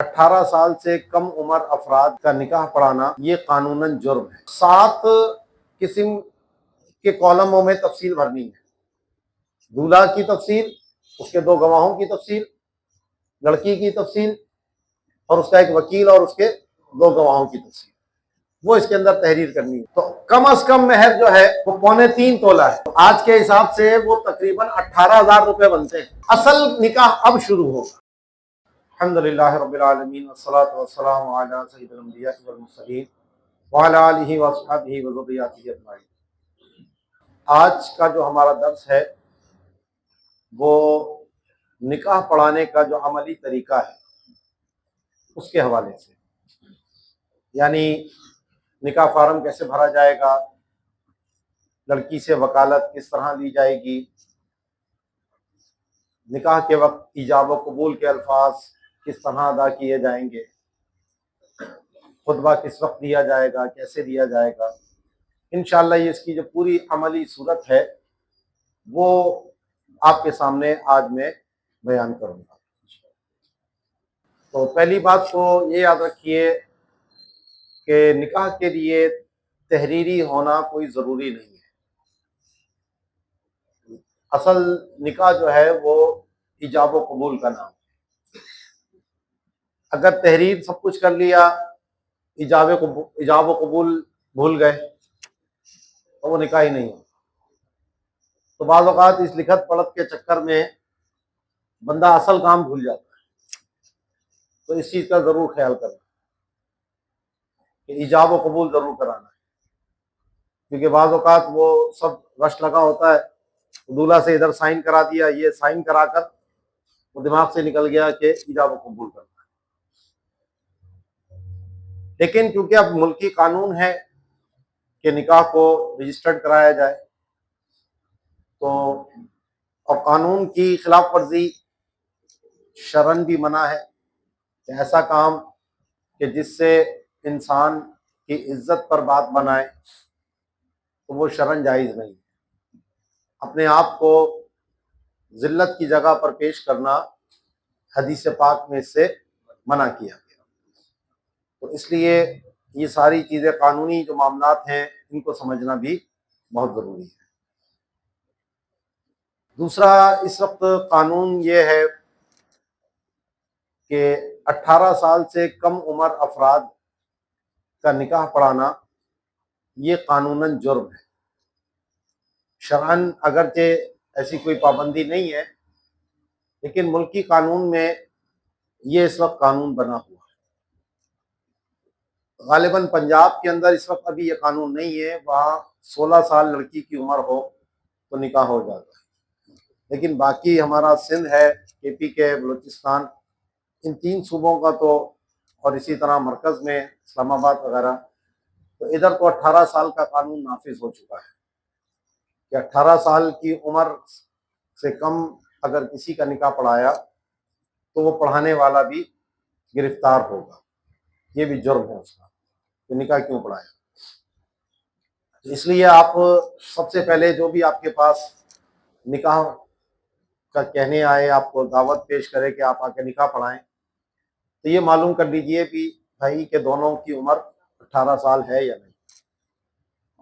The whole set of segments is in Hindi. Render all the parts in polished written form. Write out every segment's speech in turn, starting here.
18 साल से कम उम्र अफराद का निकाह पढ़ाना ये कानूनन जुर्म है। 7 किस्म के कॉलमों में तफसील भरनी है। दूल्हा की तफसील, उसके 2 गवाहों की तफसील, लड़की की तफसील और उसका एक वकील और उसके 2 गवाहों की तफसील, वो इसके अंदर तहरीर करनी है। तो कम अज कम मेहर जो है वो 3.25 तोला है। तो आज के हिसाब से वो तकरीबन 18,000 रुपए बनते हैं। असल निकाह अब शुरू होगा। अल्हम्दुलिल्लाह रब्बिल आलमीन वस्सलातु वस्सलामु अला सय्यिदिल अंबिया वल मुरसलीन व अला आलिहि व अस्हाबिहि व ज़ुर्रिय्यतिहि अजमाइन। आज का जो हमारा दर्स है वो निकाह पढ़ाने का जो अमली तरीका है उसके हवाले से, यानी निकाह फार्म कैसे भरा जाएगा, लड़की से वकालत किस तरह ली जाएगी, निकाह के वक्त ईजाब व कबूल के अल्फाज किस तरह अदा किए जाएंगे, खुतबा किस वक्त दिया जाएगा, कैसे दिया जाएगा। इंशाअल्लाह ये इसकी जो पूरी अमली सूरत है वो आपके सामने आज मैं बयान करूँगा। तो पहली बात तो ये याद रखिए कि निकाह के लिए तहरीरी होना कोई ज़रूरी नहीं है। असल निकाह जो है वो इजाब व कबूल का नाम है। अगर तहरीर सब कुछ कर लिया, इजाब व कबूल भूल गए तो वो निकाह ही नहीं हो। तो बाज़ औक़ात इस लिखत पढ़त के चक्कर में बंदा असल काम भूल जाता है। तो इस चीज़ का ज़रूर ख्याल करना कि इजाब व कबूल ज़रूर कराना है, क्योंकि बाज़ औक़ात वो सब रश लगा होता है, दूल्हा से इधर साइन करा दिया, ये साइन कराकर वो दिमाग से निकल गया कि इजाब व कबूल करना है। लेकिन क्योंकि अब मुल्की कानून है कि निकाह को रजिस्टर्ड कराया जाए, तो और कानून की खिलाफ वर्जी शरन भी मना है कि ऐसा काम कि जिससे इंसान की इज्जत पर बात बनाए, तो वो शरन जायज़ नहीं है। अपने आप को जिल्लत की जगह पर पेश करना हदीस पाक में इससे मना किया गया। तो इसलिए ये सारी चीज़ें, कानूनी जो मामलात हैं, इनको समझना भी बहुत ज़रूरी है। दूसरा, इस वक्त कानून ये है कि 18 साल से कम उम्र अफराद का निकाह पढ़ाना ये कानूनन जुर्म है। शरअन अगरचे ऐसी कोई पाबंदी नहीं है, लेकिन मुल्की कानून में ये इस वक्त कानून बना हुआ है। गालिबन पंजाब के अंदर इस वक्त अभी ये कानून नहीं है, वहाँ 16 साल लड़की की उम्र हो तो निकाह हो जाता है। लेकिन बाकी हमारा सिंध है, KP के, बलूचिस्तान, इन 3 सूबों का तो, और इसी तरह मरकज़ में इस्लामाबाद वगैरह, तो इधर तो 18 साल का कानून नाफिज हो चुका है कि 18 साल की उम्र से कम अगर किसी का निकाह पढ़ाया तो वो पढ़ाने वाला भी गिरफ्तार होगा। ये भी जुर्म है उसका कि निकाह क्यों पढ़ाया। तो इसलिए आप सबसे पहले जो भी आपके पास निकाह का कहने आए, आपको दावत पेश करे कि आप आके निकाह पढ़ाएं, तो ये मालूम कर लीजिए कि भाई के दोनों की उम्र 18 साल है या नहीं,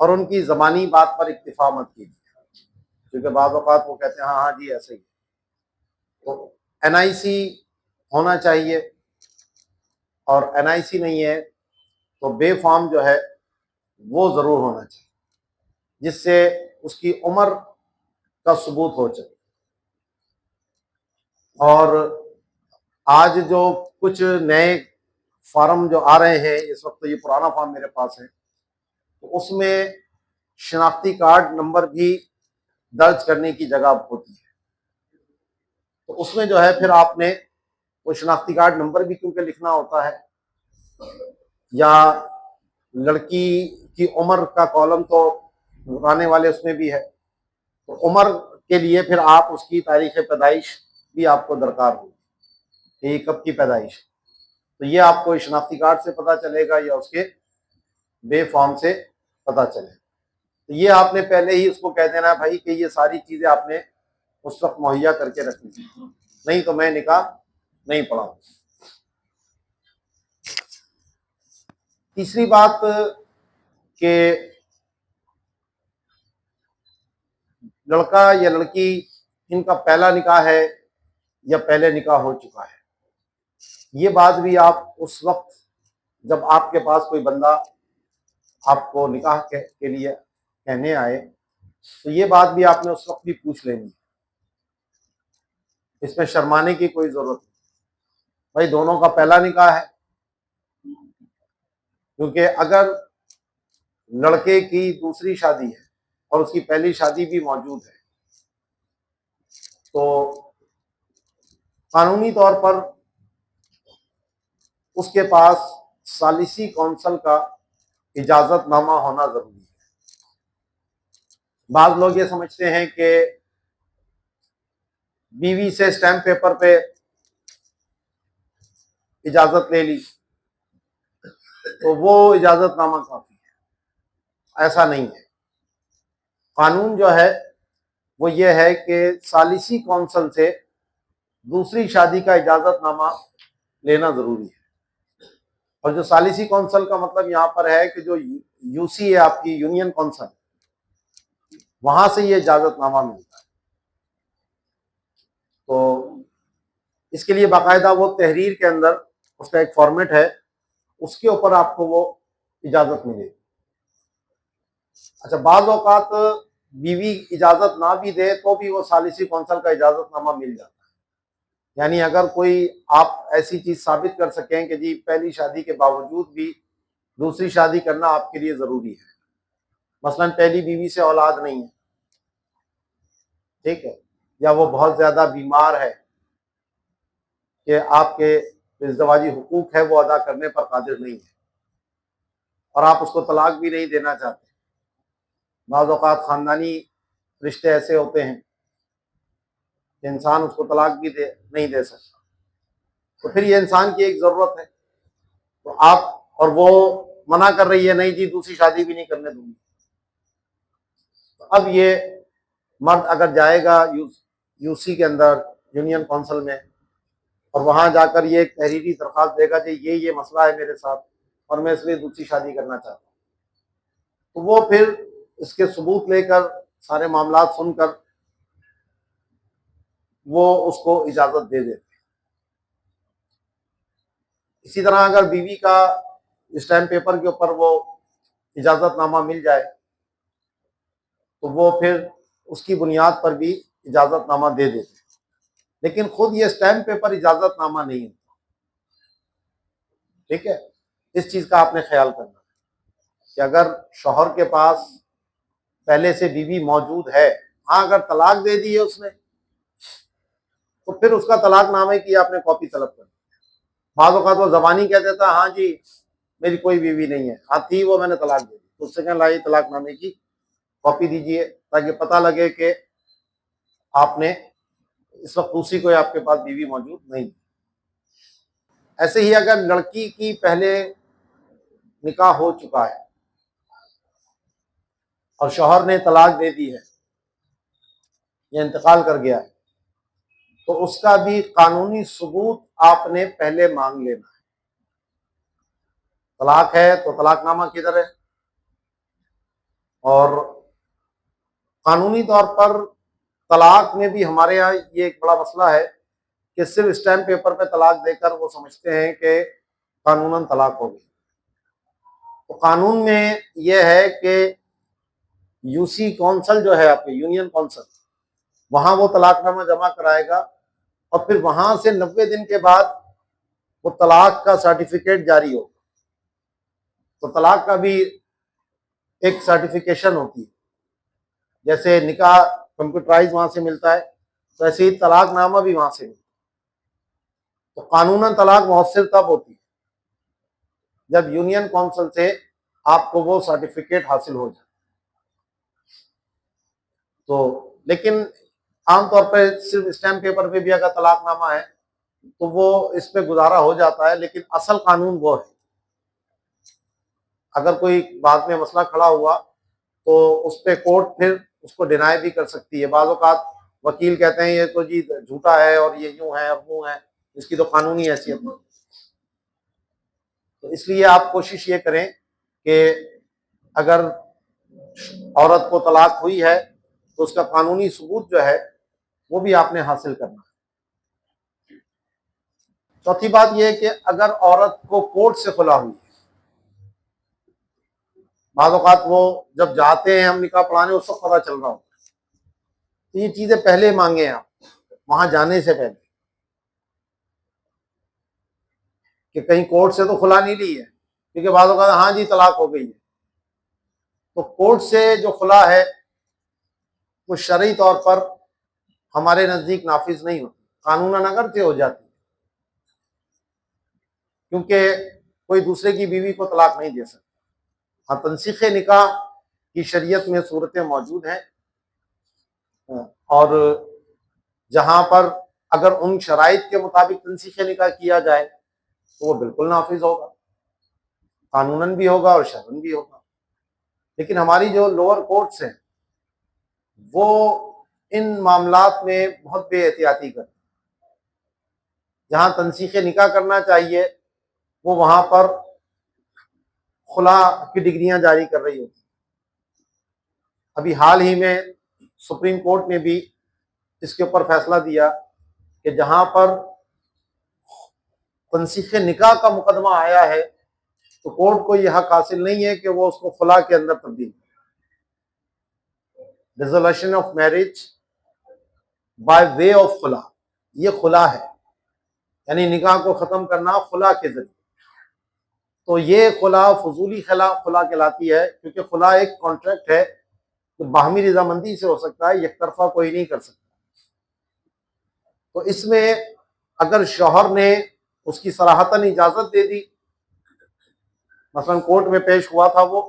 और उनकी ज़बानी बात पर इक्तिफा मत कीजिए, क्योंकि बाज़ औक़ात वो कहते हैं हाँ हाँ जी ऐसे ही। तो NIC होना चाहिए, और NIC नहीं है तो बेफाम जो है वो ज़रूर होना चाहिए, जिससे उसकी उम्र का सबूत हो सके। और आज जो कुछ नए फार्म जो आ रहे हैं इस वक्त, तो ये पुराना फार्म मेरे पास है, तो उसमें शनाख्ती कार्ड नंबर भी दर्ज करने की जगह होती है। तो उसमें जो है फिर आपने वो शनाख्ती कार्ड नंबर भी क्योंकि लिखना होता है, या लड़की की उम्र का कॉलम तो पुराने वाले उसमें भी है, तो उम्र के लिए फिर आप उसकी तारीख़ पैदाइश भी आपको दरकार होगी कि ये कब की पैदाइश। तो ये आपको शनाख्ती कार्ड से पता चलेगा या उसके बे फॉर्म से पता चलेगा। तो ये आपने पहले ही उसको कह देना भाई कि ये सारी चीज़ें आपने उस वक्त मुहैया करके रखनी, नहीं तो मैं निकाह नहीं पढ़ाऊँ। तीसरी बात कि लड़का या लड़की इनका पहला निकाह है या पहले निकाह हो चुका है, ये बात भी आप उस वक्त जब आपके पास कोई बंदा आपको निकाह के लिए कहने आए तो ये बात भी आपने उस वक्त भी पूछ लेनी। इसमें शर्माने की कोई जरूरत नहीं, भाई दोनों का पहला निकाह है। क्योंकि अगर लड़के की दूसरी शादी है और उसकी पहली शादी भी मौजूद है तो कानूनी तौर पर उसके पास सालिसी कौंसल का इजाजतनामा होना जरूरी है। बाज लोग ये समझते हैं कि बीवी से स्टैम्प पेपर पे इजाजत ले ली तो वो इजाजतनामा काफी है, ऐसा नहीं है। कानून जो है वो ये है कि सालिसी कौंसल से दूसरी शादी का इजाजतनामा लेना जरूरी है। और जो सालिसी कौंसल का मतलब यहाँ पर है कि जो यूसी है आपकी यूनियन कौंसल, वहां से ये इजाजतनामा मिलता है। तो इसके लिए बाकायदा वो तहरीर के अंदर उसका एक फॉर्मेट है, उसके ऊपर आपको वो इजाजत मिलेगी। अच्छा, बाज़ औक़ात बीवी इजाजत ना भी दे तो भी वो सालिसी कौंसल का इजाजतनामा मिल जाता है। यानी अगर कोई आप ऐसी चीज साबित कर सकें कि जी पहली शादी के बावजूद भी दूसरी शादी करना आपके लिए जरूरी है, मसलन पहली बीवी से औलाद नहीं है, ठीक है, या वो बहुत ज्यादा बीमार है कि आपके इज़्दिवाजी हुकूक है वो अदा करने पर कादिर नहीं है और आप उसको तलाक भी नहीं देना चाहते। बाज़ औक़ात ख़ानदानी रिश्ते ऐसे होते हैं कि इंसान उसको तलाक भी नहीं दे सकता, तो फिर ये इंसान की एक ज़रूरत है। तो आप, और वो मना कर रही है नहीं जी दूसरी शादी भी नहीं करने दूंगी, तो अब ये मर्द अगर जाएगा यूसी के अंदर यूनियन काउंसिल में और वहां जाकर ये एक तहरीरी दरख्वास्त देगा कि ये मसला है मेरे साथ और मैं इसलिए दूसरी शादी करना चाहता हूँ, तो वो फिर इसके सबूत लेकर सारे मामला सुनकर वो उसको इजाजत दे देते। इसी तरह अगर बीवी का स्टैम्प पेपर के ऊपर वो इजाजतनामा मिल जाए तो वो फिर उसकी बुनियाद पर भी इजाजतनामा दे देते। लेकिन खुद ये स्टैम्प पेपर इजाजतनामा नहीं होता, ठीक है। इस चीज का आपने ख्याल करना कि अगर शौहर के पास पहले से बीवी मौजूद है, हाँ अगर तलाक दे दी है उसने तो फिर उसका तलाकनामे की आपने कॉपी तलब करनी। बाज़ औक़ात वो ज़बानी कह देता हाँ जी मेरी कोई बीवी नहीं है, हाँ थी वो मैंने तलाक दे दी, तो उससे कहना लाइए तलाकनामे की कॉपी दीजिए ताकि पता लगे कि आपने इस वक्त दूसरी कोई आपके पास बीवी मौजूद नहीं। ऐसे ही अगर लड़की की पहले निकाह हो चुका है और शौहर ने तलाक दे दी है या इंतकाल कर गया है तो उसका भी कानूनी सबूत आपने पहले मांग लेना है। तलाक है तो तलाकनामा किधर है, और कानूनी तौर पर तलाक में भी हमारे यहाँ ये एक बड़ा मसला है कि सिर्फ स्टैम्प पेपर पे तलाक देकर वो समझते हैं कि कानूनन तलाक हो गई। तो कानून में यह है कि यूसी काउंसिल जो है आपके यूनियन काउंसिल, वहां वो तलाकनामा जमा कराएगा और फिर वहां से 90 दिन के बाद वो तलाक का सर्टिफिकेट जारी होगा। तो तलाक का भी एक सर्टिफिकेशन होती है, जैसे निकाह कंप्यूटराइज वहां से मिलता है तो ऐसे ही तलाकनामा भी वहां से मिलता है। तो कानूनन तलाक मौसर तब होती है जब यूनियन काउंसिल से आपको वो सर्टिफिकेट हासिल हो जाए। तो लेकिन आमतौर पर सिर्फ स्टैम्प पेपर पे भी अगर तलाकनामा है तो वो इस पे गुजारा हो जाता है, लेकिन असल कानून वो है। अगर कोई बाद में मसला खड़ा हुआ तो उस पे कोर्ट फिर उसको डिनाई भी कर सकती है। बाज़ औक़ात वकील कहते हैं ये तो जी झूठा है और ये यूं है अब यूं है, इसकी तो कानूनी हैसियत नहीं। तो इसलिए आप कोशिश ये करें कि अगर औरत को तलाक हुई है तो उसका कानूनी सबूत जो है वो भी आपने हासिल करना है। चौथी बात यह है कि अगर औरत को कोर्ट से खुला हुई, बाज़ औक़ात वो जब जाते हैं हम निकाह पढ़ाने उस वक्त पता चल रहा होता है, तो ये चीजें पहले मांगे आप वहां जाने से पहले कि कहीं कोर्ट से तो खुला नहीं ली है, क्योंकि बाज़ औक़ात हाँ जी तलाक हो गई है, तो कोर्ट से जो खुला है वो शरई तौर पर हमारे नजदीक नाफिज नहीं होती, कानूनन अगर से हो जाती, क्योंकि कोई दूसरे की बीवी को तलाक नहीं दे सकता। हाँ, तनसीख निकाह की शरीयत में सूरतें मौजूद हैं और जहां पर अगर उन शराइत के मुताबिक तनसीख निकाह किया जाए तो वो बिल्कुल नाफिज होगा, कानूनन भी होगा और शरअन भी होगा। लेकिन हमारी जो लोअर कोर्ट्स हैं वो इन मामलात में बहुत बेएहतियाती करती हैं। जहां तनसीख निकाह करना चाहिए वो वहां पर खुला की डिग्रियां जारी कर रही होती। अभी हाल ही में सुप्रीम कोर्ट ने भी इसके ऊपर फैसला दिया कि जहां पर तनसीख निकाह का मुकदमा आया है तो कोर्ट को यह हक हासिल नहीं है कि वो उसको खुला के अंदर तब्दील करे। Dissolution of marriage by way of खुला, ये खुला है, यानी निकाह को खत्म करना खुला के जरिए। तो ये खुला फजूली खुला कहलाती है, क्योंकि खुला एक कॉन्ट्रैक्ट है तो बाहमी रजामंदी से हो सकता है, एक तरफा कोई नहीं कर सकता। तो इसमें अगर शौहर ने उसकी सराहतन इजाजत दे दी, मसलन कोर्ट में पेश हुआ था वो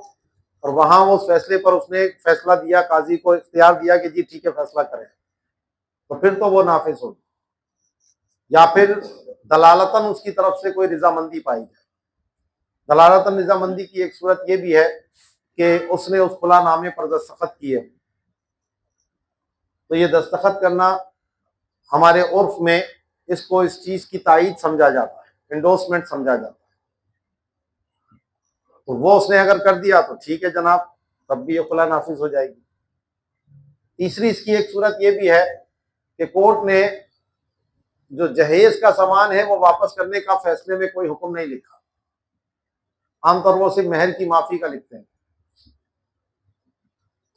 और वहां वो फैसले पर उसने फैसला दिया, काजी को इख्तियार दिया कि जी ठीक है फैसला करें, तो फिर तो वो नाफिज होगी। या फिर दलालतन उसकी तरफ से कोई रजामंदी पाई जाए। दलालतन रजामंदी की एक सूरत ये भी है कि उसने उस खुला नामे पर दस्तखत किए, तो ये दस्तखत करना हमारे उर्फ में इसको इस चीज की तायीद समझा जाता है, एंडोर्समेंट समझा जाता है। तो वो उसने अगर कर दिया तो ठीक है जनाब, तब भी ये खुला नाफिज हो जाएगी। तीसरी इसकी एक सूरत ये भी है कि कोर्ट ने जो जहेज का सामान है वो वापस करने का फैसले में कोई हुक्म नहीं लिखा, आमतौर वो सिर्फ महर की माफी का लिखते हैं।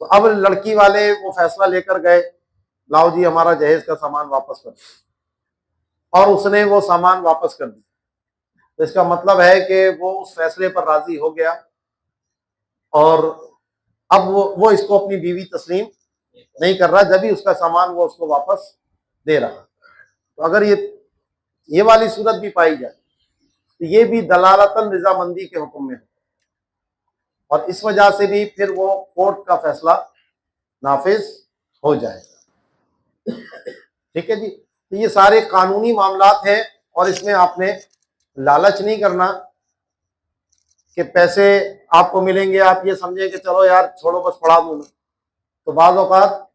तो अब लड़की वाले वो फैसला लेकर गए, लाओ जी हमारा जहेज का सामान वापस कर दो, और उसने वो सामान वापस कर दिया, तो इसका मतलब है कि वो उस फैसले पर राजी हो गया और अब वो इसको अपनी बीवी तस्लीम नहीं कर रहा, जब भी उसका सामान वो उसको वापस दे रहा। तो अगर ये वाली सूरत भी पाई जाए तो ये भी दलालतन रजामंदी के हुक्म में है और इस वजह से भी फिर वो कोर्ट का फैसला नाफिज हो जाएगा। ठीक है जी। तो ये सारे कानूनी मामलात हैं और इसमें आपने लालच नहीं करना कि पैसे आपको मिलेंगे, आप ये समझें कि चलो यार छोड़ो बस पढ़ा दूं मैं, तो बाज़ औक़ात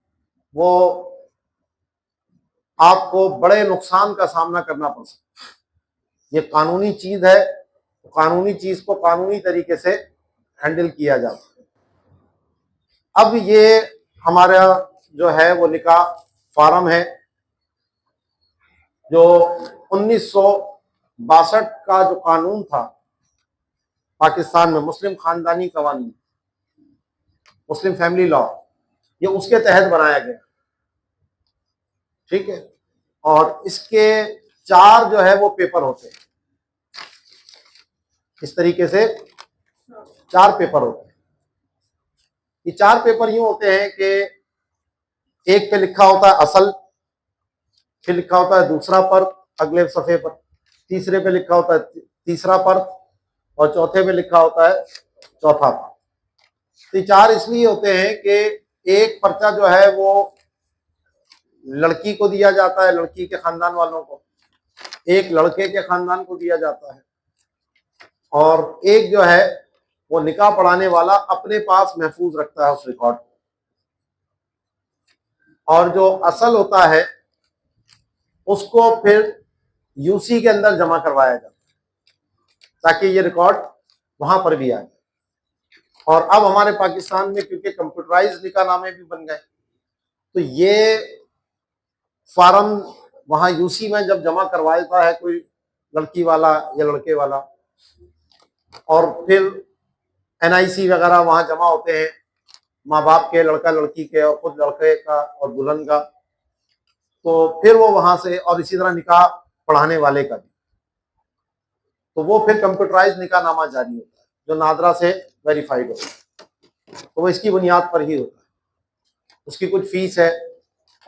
वो आपको बड़े नुकसान का सामना करना पड़ सकता है। ये कानूनी चीज है, तो कानूनी चीज को कानूनी तरीके से हैंडल किया जाता है। अब ये हमारा जो है वो निकाह फार्म है जो 1962 का जो कानून था पाकिस्तान में, मुस्लिम खानदानी कवानीन, मुस्लिम फैमिली लॉ, ये उसके तहत बनाया गया। ठीक है। और इसके 4 जो है वो पेपर होते हैं, इस तरीके से 4 पेपर होते हैं। ये 4 पेपर यूं होते हैं कि एक पे लिखा होता है असल, फिर लिखा होता है दूसरा पर्त अगले सफ़े पर, तीसरे पे लिखा होता है तीसरा पर्त और चौथे पे लिखा होता है चौथा पर्त। तो 4 इसलिए होते हैं कि एक पर्चा जो है वो लड़की को दिया जाता है, लड़की के खानदान वालों को, एक लड़के के खानदान को दिया जाता है, और एक जो है वो निकाह पढ़ाने वाला अपने पास महफूज रखता है उस रिकॉर्ड को। और जो असल होता है उसको फिर यूसी के अंदर जमा करवाया जाता है ताकि ये रिकॉर्ड वहां पर भी आ जाए। और अब हमारे पाकिस्तान में क्योंकि कंप्यूटराइज निकाहनामे भी बन गए, तो ये फार्म वहां यूसी में जब जमा करवाता है कोई लड़की वाला या लड़के वाला, और फिर एनआईसी वगैरह वहां जमा होते हैं, माँ बाप के, लड़का लड़की के, और खुद लड़के का और दुल्हन का, तो फिर वो वहां से, और इसी तरह निकाह पढ़ाने वाले का भी, तो वो फिर कंप्यूटराइज निकाहनामा जारी होता है जो नादरा से वेरीफाइड होता है। तो वो इसकी बुनियाद पर ही होता है। उसकी कुछ फीस है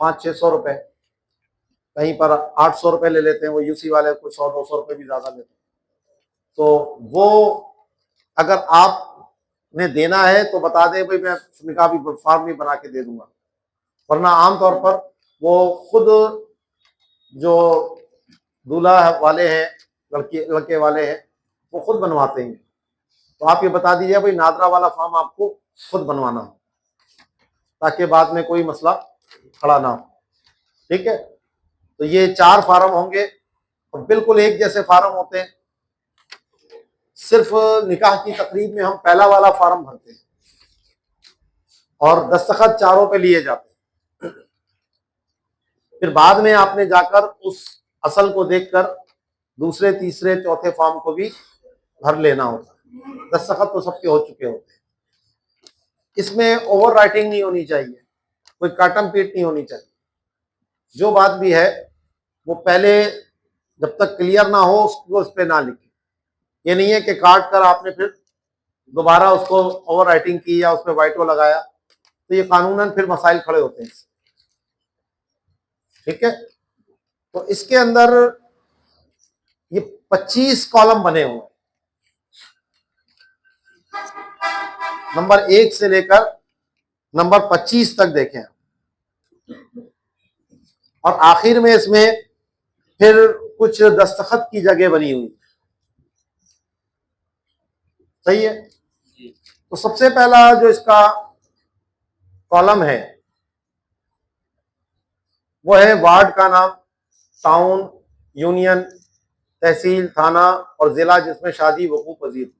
500-600 रुपए, कहीं पर 800 रुपए ले लेते हैं वो यूसी वाले, कुछ 100-200 रुपए भी ज्यादा लेते हैं। तो वो अगर आपने देना है तो बता दें भाई मैं निकाह भी फॉर्म भी बना के दे दूंगा, वरना आमतौर पर वो खुद जो दूल्हा वाले हैं, लड़के वाले हैं, वो खुद बनवाते हैं। तो आप ये बता दीजिए भाई नादरा वाला फॉर्म आपको खुद बनवाना हो, ताकि बाद में कोई मसला खड़ा ना हो। ठीक है, तो ये 4 फार्म होंगे और बिल्कुल एक जैसे फार्म होते हैं। सिर्फ निकाह की तकरीब में हम पहला वाला फार्म भरते हैं और दस्तखत चारों पे लिए जाते हैं। फिर बाद में आपने जाकर उस असल को देखकर दूसरे, तीसरे, चौथे फॉर्म को भी भर लेना होता है। दस्तखत तो सबके हो चुके होते हैं। इसमें ओवर राइटिंग नहीं होनी चाहिए, कोई काटम पीट नहीं होनी चाहिए। जो बात भी है वो पहले जब तक क्लियर ना हो उसको उस पर ना लिखे। ये नहीं है कि काट कर आपने फिर दोबारा उसको ओवर राइटिंग की या उस पर वाइटो लगाया, तो ये कानूनन फिर मसाइल खड़े होते हैं। ठीक है, तो इसके अंदर ये 25 कॉलम बने हुए हैं, नंबर 1 से लेकर नंबर 25 तक देखें, और आखिर में इसमें फिर कुछ दस्तखत की जगह बनी हुई। सही है, तो सबसे पहला जो इसका कॉलम है वो है वार्ड का नाम, टाउन, यूनियन, तहसील, थाना और जिला जिसमें शादी वकूफ पजीर।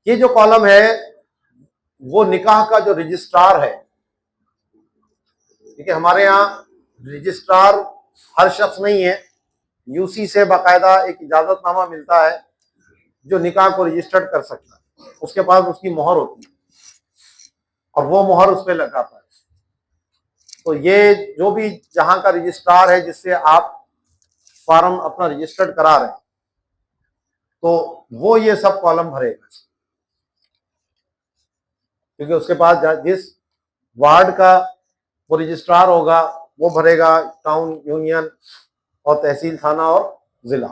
ये जो कॉलम है वो निकाह का जो रजिस्ट्रार है, क्योंकि हमारे यहाँ रजिस्ट्रार हर शख्स नहीं है, यूसी से बाकायदा एक इजाजतनामा मिलता है जो निकाह को रजिस्टर्ड कर सकता है। उसके पास उसकी मोहर होती है और वो मोहर उस पर लगाता है। तो ये जो भी जहां का रजिस्ट्रार है जिससे आप फार्म अपना रजिस्टर्ड करा रहे हैं, तो वो ये सब कॉलम भरेगा, क्योंकि उसके पास जिस वार्ड का वो रजिस्ट्रार होगा वो भरेगा टाउन, यूनियन और तहसील, थाना और जिला।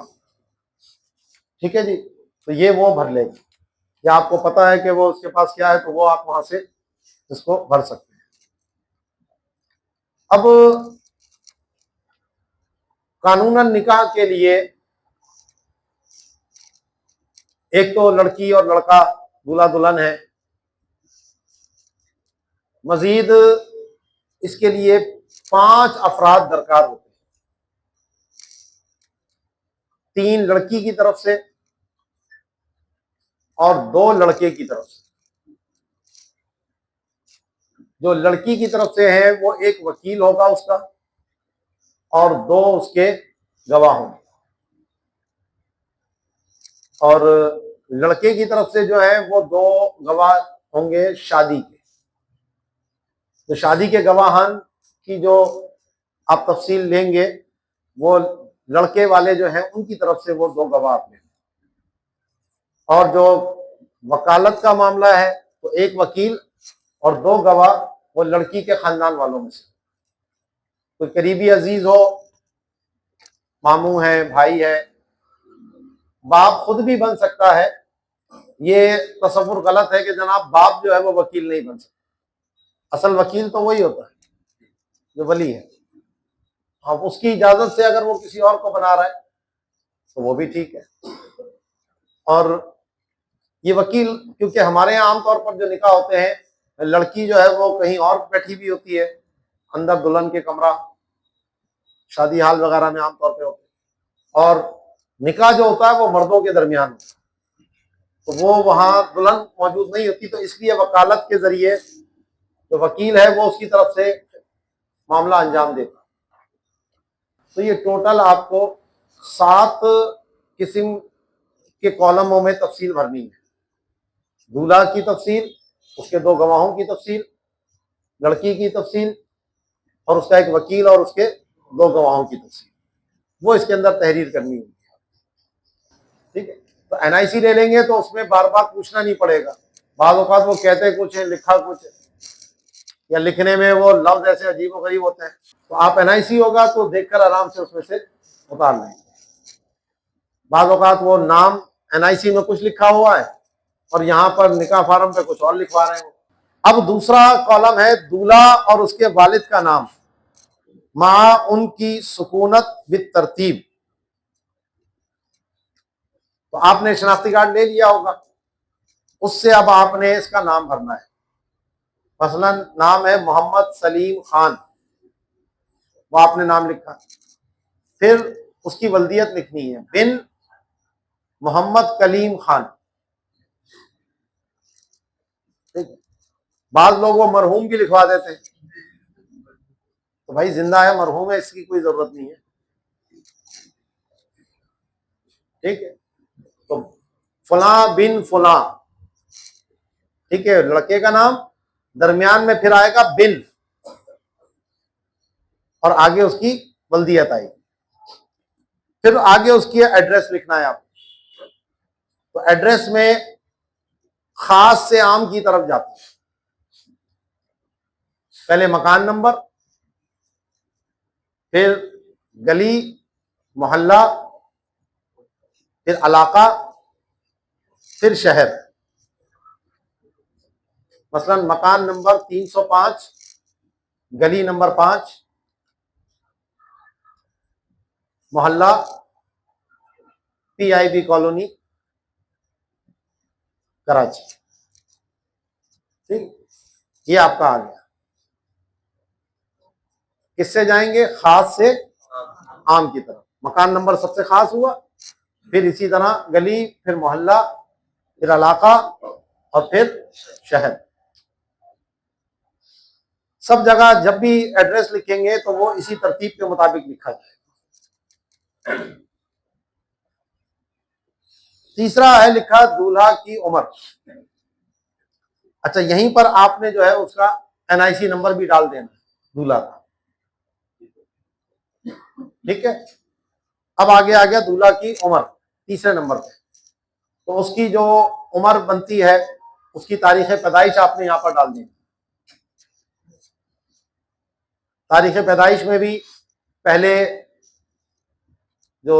ठीक है जी, तो ये वो भर लेगी, या आपको पता है कि वो उसके पास क्या है तो वो आप वहां से इसको भर सकते हैं। अब कानूनन निकाह के लिए एक तो लड़की और लड़का दूल्हा दुल्हन है, मजीद इसके लिए 5 अफराद दरकार होते हैं, 3 लड़की की तरफ से और 2 लड़के की तरफ से। जो लड़की की तरफ से है वो एक वकील होगा उसका और 2 उसके गवाह होंगे, और लड़के की तरफ से जो है वो 2 गवाह होंगे शादी के। तो शादी के गवाहान की जो आप तफसील लेंगे वो लड़के वाले जो हैं उनकी तरफ से वो 2 गवाह आप लेंगे, और जो वकालत का मामला है तो एक वकील और 2 गवाह वो लड़की के खानदान वालों में से, कोई करीबी अजीज हो, मामू है, भाई है, बाप खुद भी बन सकता है। ये तसव्वुर गलत है कि जनाब बाप जो है वो वकील नहीं बन सकता। असल वकील तो वही होता है जो वली है। हाँ, उसकी इजाजत से अगर वो किसी और को बना रहा है तो वो भी ठीक है। और ये वकील, क्योंकि हमारे यहाँ आमतौर पर जो निकाह होते हैं, लड़की जो है वो कहीं और बैठी भी होती है, अंदर दुल्हन के कमरा, शादी हाल वगैरह में आमतौर पे होते हैं, और निकाह जो होता है वो मर्दों के दरमियान होता है, तो वो वहां दुल्हन मौजूद नहीं होती, तो इसलिए वकालत के जरिए जो वकील है वो उसकी तरफ से मामला अंजाम देता। तो ये टोटल आपको 7 किस्म के कॉलमों में तफसील भरनी है। दूल्हा की तफसील, उसके 2 गवाहों की तफसील, लड़की की तफसील और उसका एक वकील और उसके 2 गवाहों की तफसील, वो इसके अंदर तहरीर करनी होगी। ठीक है, तो एनआईसी ले लेंगे तो उसमें बार बार पूछना नहीं पड़ेगा। बाज़ औक़ात वो कहते कुछ है, लिखा कुछ है, या लिखने में वो लफ्ज ऐसे अजीब व गरीब होते हैं, तो आप एनआईसी होगा तो देखकर आराम से उसमें से उतार लेंगे। बाज़ औक़ात वो नाम एनआईसी में कुछ लिखा हुआ है और यहाँ पर निकाह फार्म पे कुछ और लिखवा रहे हैं। अब दूसरा कॉलम है दूल्हा और उसके वालिद का नाम, मां उनकी सुकूनत बित तरतीब। तो आपने शनाख्ती कार्ड ले लिया होगा, उससे अब आपने इसका नाम भरना है। मसलन नाम है मोहम्मद सलीम खान, वो आपने नाम लिखा, फिर उसकी वल्दियत लिखनी है बिन मोहम्मद कलीम खान। ठीक, बाद लोग वो मरहूम भी लिखवा देते हैं, तो भाई जिंदा है मरहूम है इसकी कोई जरूरत नहीं है। ठीक है, तो फला बिन फला, ठीक है, लड़के का नाम, दरमियान में फिर आएगा बिन और आगे उसकी बल्दियत आएगी, फिर आगे उसकी एड्रेस लिखना है आपको। तो एड्रेस में खास से आम की तरफ जाती है, पहले मकान नंबर, फिर गली मोहल्ला, फिर इलाका, फिर शहर। मसलन मकान नंबर 305, गली नंबर 5, मोहल्ला PIB कॉलोनी कराची। ठीक, ये आपका आ गया। किससे जाएंगे? खास से आम की तरफ। मकान नंबर सबसे खास हुआ, फिर इसी तरह गली, फिर मोहल्ला, फिर इलाका और फिर शहर। सब जगह जब भी एड्रेस लिखेंगे तो वो इसी तरतीब के मुताबिक लिखा जाएगा। तीसरा है लिखा दूल्हा की उम्र। अच्छा, यहीं पर आपने जो है उसका एनआईसी नंबर भी डाल देना दूल्हा का। ठीक है, अब आगे आ गया दूल्हा की उम्र तीसरे नंबर पे। तो उसकी जो उम्र बनती है उसकी तारीख पैदाइश आपने यहां पर डाल दी। तारीख पैदाइश में भी पहले जो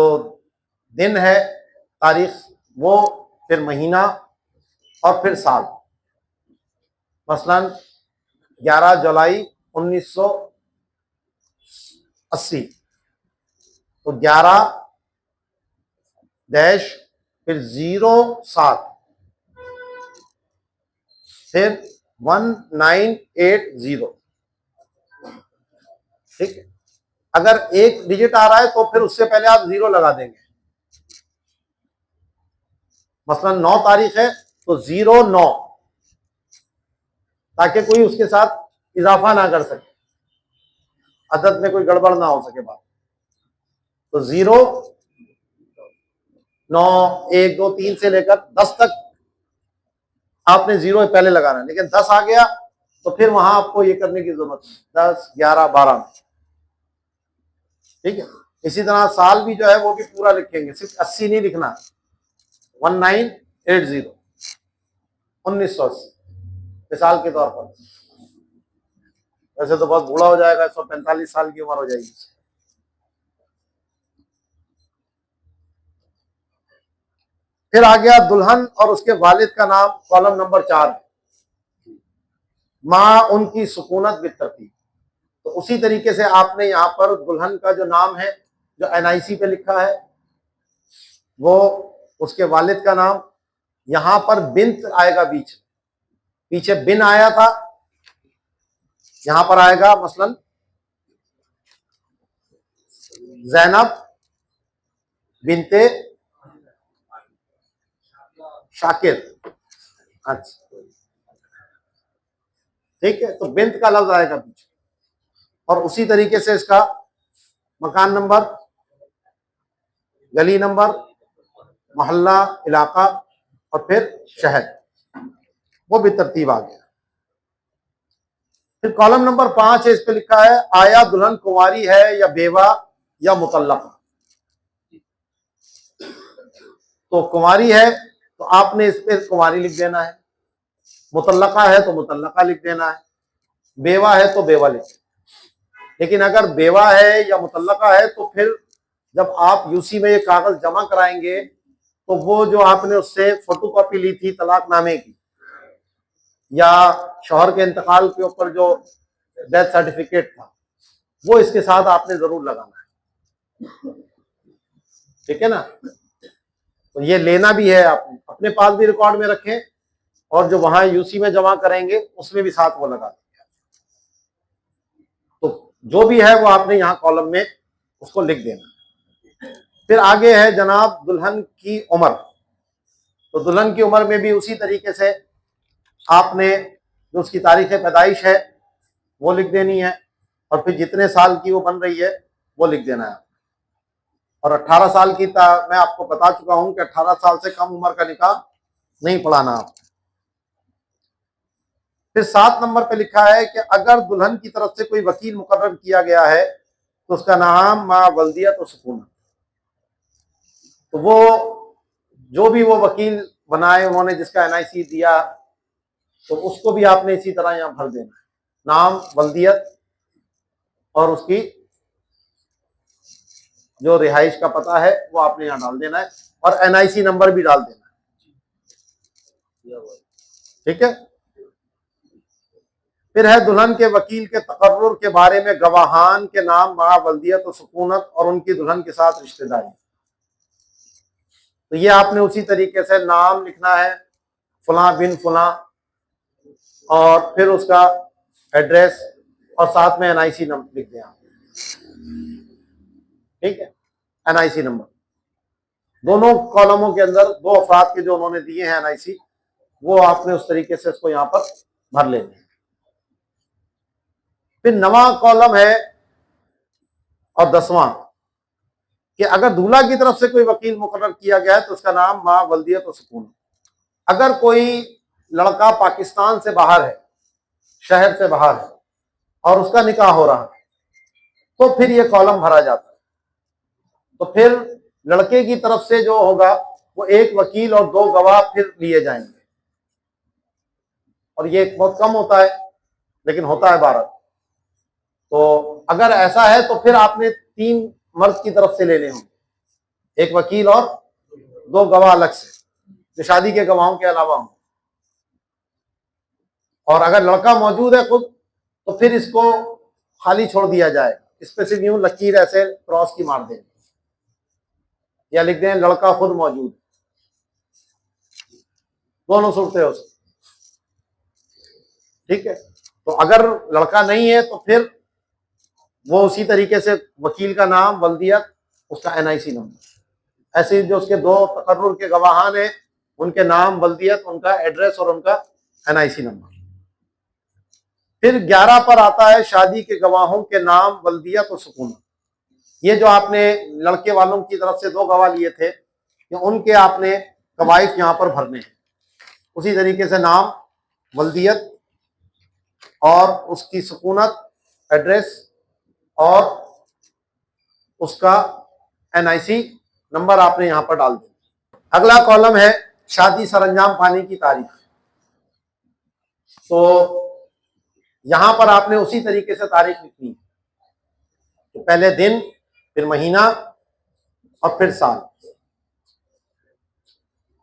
दिन है तारीख वो, फिर महीना और फिर साल। मसलन 11 जुलाई 1980, तो 11 डैश फिर 07 फिर 1980। ठीक है, अगर एक डिजिट आ रहा है तो फिर उससे पहले आप 0 लगा देंगे। मसलन 9 तारीख है तो 09, ताकि कोई उसके साथ इजाफा ना कर सके, अदद में कोई गड़बड़ ना हो सके बात। तो 0, 9, 1, 2, 3 से लेकर 10 तक आपने 0 पहले लगाना है, लेकिन 10 आ गया तो फिर वहां आपको ये करने की जरूरत है 10, 11, 12 में। ठीक है, इसी तरह साल भी जो है वो भी पूरा लिखेंगे, सिर्फ 80 नहीं लिखना, 1980 1980 मिसाल के तौर पर। वैसे तो बहुत बूढ़ा हो जाएगा, 145 साल की उम्र हो जाएगी। फिर आ गया दुल्हन और उसके वालिद का नाम, कॉलम नंबर 4, मां उनकी सुकूनत बित तरतीब। तो उसी तरीके से आपने यहाँ पर दुल्हन का जो नाम है जो एनआईसी पे लिखा है वो, उसके वालिद का नाम, यहां पर बिन्त आएगा बीच, पीछे बिन आया था, यहां पर आएगा मसलन जैनब बिनते शाकिर। अच्छा, ठीक है, तो बिंत का लफ्ज आएगा पीछे। और उसी तरीके से इसका मकान नंबर, गली नंबर, मोहल्ला, इलाका और फिर शहर, वो भी तरतीब आ गया। फिर कॉलम नंबर 5 है, इस पे लिखा है आया दुल्हन कुंवारी है या बेवा या मुतल्लका। तो कुंवारी है तो आपने इस पे कुंवारी लिख देना है, मुतल्लका है तो मुतल्लका लिख देना है, बेवा है तो बेवा लिख देना। लेकिन अगर बेवा है या मुतल्लका है तो फिर जब आप यूसी में ये कागज जमा कराएंगे तो वो जो आपने उससे फोटोकॉपी ली थी तलाकनामे की या शौहर के इंतकाल के ऊपर जो डेथ सर्टिफिकेट था, वो इसके साथ आपने जरूर लगाना है, ठीक है ना। तो ये लेना भी है, आपने अपने पास भी रिकॉर्ड में रखें और जो वहां यूसी में जमा करेंगे उसमें भी साथ वो लगा देंगे। तो जो भी है वो आपने यहाँ कॉलम में उसको लिख देना। फिर आगे है जनाब दुल्हन की उम्र। तो दुल्हन की उम्र में भी उसी तरीके से आपने जो उसकी तारीख पैदाइश है वो लिख देनी है और फिर जितने साल की वो बन रही है वो लिख देना है। और 18 साल की मैं आपको बता चुका हूं कि 18 साल से कम उम्र का निकाह नहीं पढ़ाना आप। फिर 7 नंबर पे लिखा है कि अगर दुल्हन की तरफ से कोई वकील मुकर्रर किया गया है तो उसका नाम मा वल्दियत और सुकून। तो वो जो भी वो वकील बनाए उन्होंने जिसका एनआईसी दिया तो उसको भी आपने इसी तरह यहां भर देना है, नाम, वल्दियत और उसकी जो रिहाइश का पता है वो आपने यहां डाल देना है और एनआईसी नंबर भी डाल देना है, ठीक है। फिर है दुल्हन के वकील के तकर्रुर के बारे में गवाहान के नाम, मा वल्दियत और सुकूनत और उनकी दुल्हन के साथ रिश्तेदारी। तो ये आपने उसी तरीके से नाम लिखना है, फुला बिन फुला, और फिर उसका एड्रेस और साथ में एनआईसी नंबर लिख दें आप, ठीक है। एनआईसी नंबर दोनों कॉलमों के अंदर दो अफराद के जो उन्होंने दिए हैं एनआईसी, वो आपने उस तरीके से इसको यहां पर भर लेना है। फिर नवा कॉलम है और 10वां कि अगर दूल्हा की तरफ से कोई वकील मुकर्रर किया गया है तो उसका नाम, मा वल्दियत और सुकून। अगर कोई लड़का पाकिस्तान से बाहर है, शहर से बाहर है और उसका निकाह हो रहा है तो फिर ये कॉलम भरा जाता है। तो फिर लड़के की तरफ से जो होगा वो एक वकील और 2 गवाह फिर लिए जाएंगे और ये बहुत कम होता है लेकिन होता है 12। तो अगर ऐसा है तो फिर आपने 3 मर्द की तरफ से लेने होंगे, एक वकील और 2 गवाह अलग से जो शादी के गवाहों के अलावा हों। और अगर लड़का मौजूद है खुद तो फिर इसको खाली छोड़ दिया जाएगा, इस पे सिर्फ यूं लकीर ऐसे क्रॉस की मार देंगे या लिख दें लड़का खुद मौजूद, दोनों सूरतें हो सकती, ठीक है। तो अगर लड़का नहीं है तो फिर वो उसी तरीके से वकील का नाम, वल्दियत, उसका एनआईसी नंबर, ऐसे जो उसके 2 तकर्रुर के गवाहान हैं उनके नाम, वल्दियत, उनका एड्रेस और उनका एनआईसी नंबर। फिर 11 पर आता है शादी के गवाहों के नाम, वल्दियत और सुकून। ये जो आपने लड़के वालों की तरफ से 2 गवाह लिए थे कि उनके आपने कवायद यहां पर भरने हैं, उसी तरीके से नाम, वल्दियत और उसकी सुकूनत, एड्रेस और उसका एनआईसी नंबर आपने यहां पर डाल दिया। अगला कॉलम है शादी सरंजाम पाने की तारीख। तो यहां पर आपने उसी तरीके से तारीख लिखनी है, तो पहले दिन, फिर महीना और फिर साल।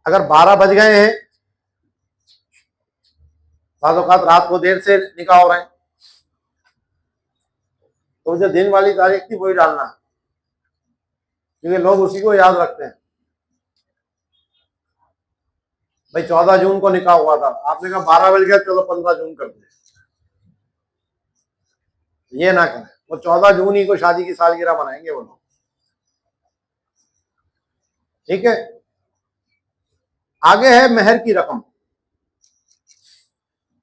अगर 12 बज गए हैं, बाज़ औक़ात रात को देर से निकाह हो रहे हैं, तो जो दिन वाली तारीख थी वही डालना है क्योंकि लोग उसी को याद रखते हैं। भाई 14 जून को निकाह हुआ था, आपने कहा 12 बज गया, चलो 15 जून कर दे, ये ना करें। वो 14 जून ही को शादी की सालगिरह बनाएंगे वो लोग, ठीक है। आगे है मेहर की रकम,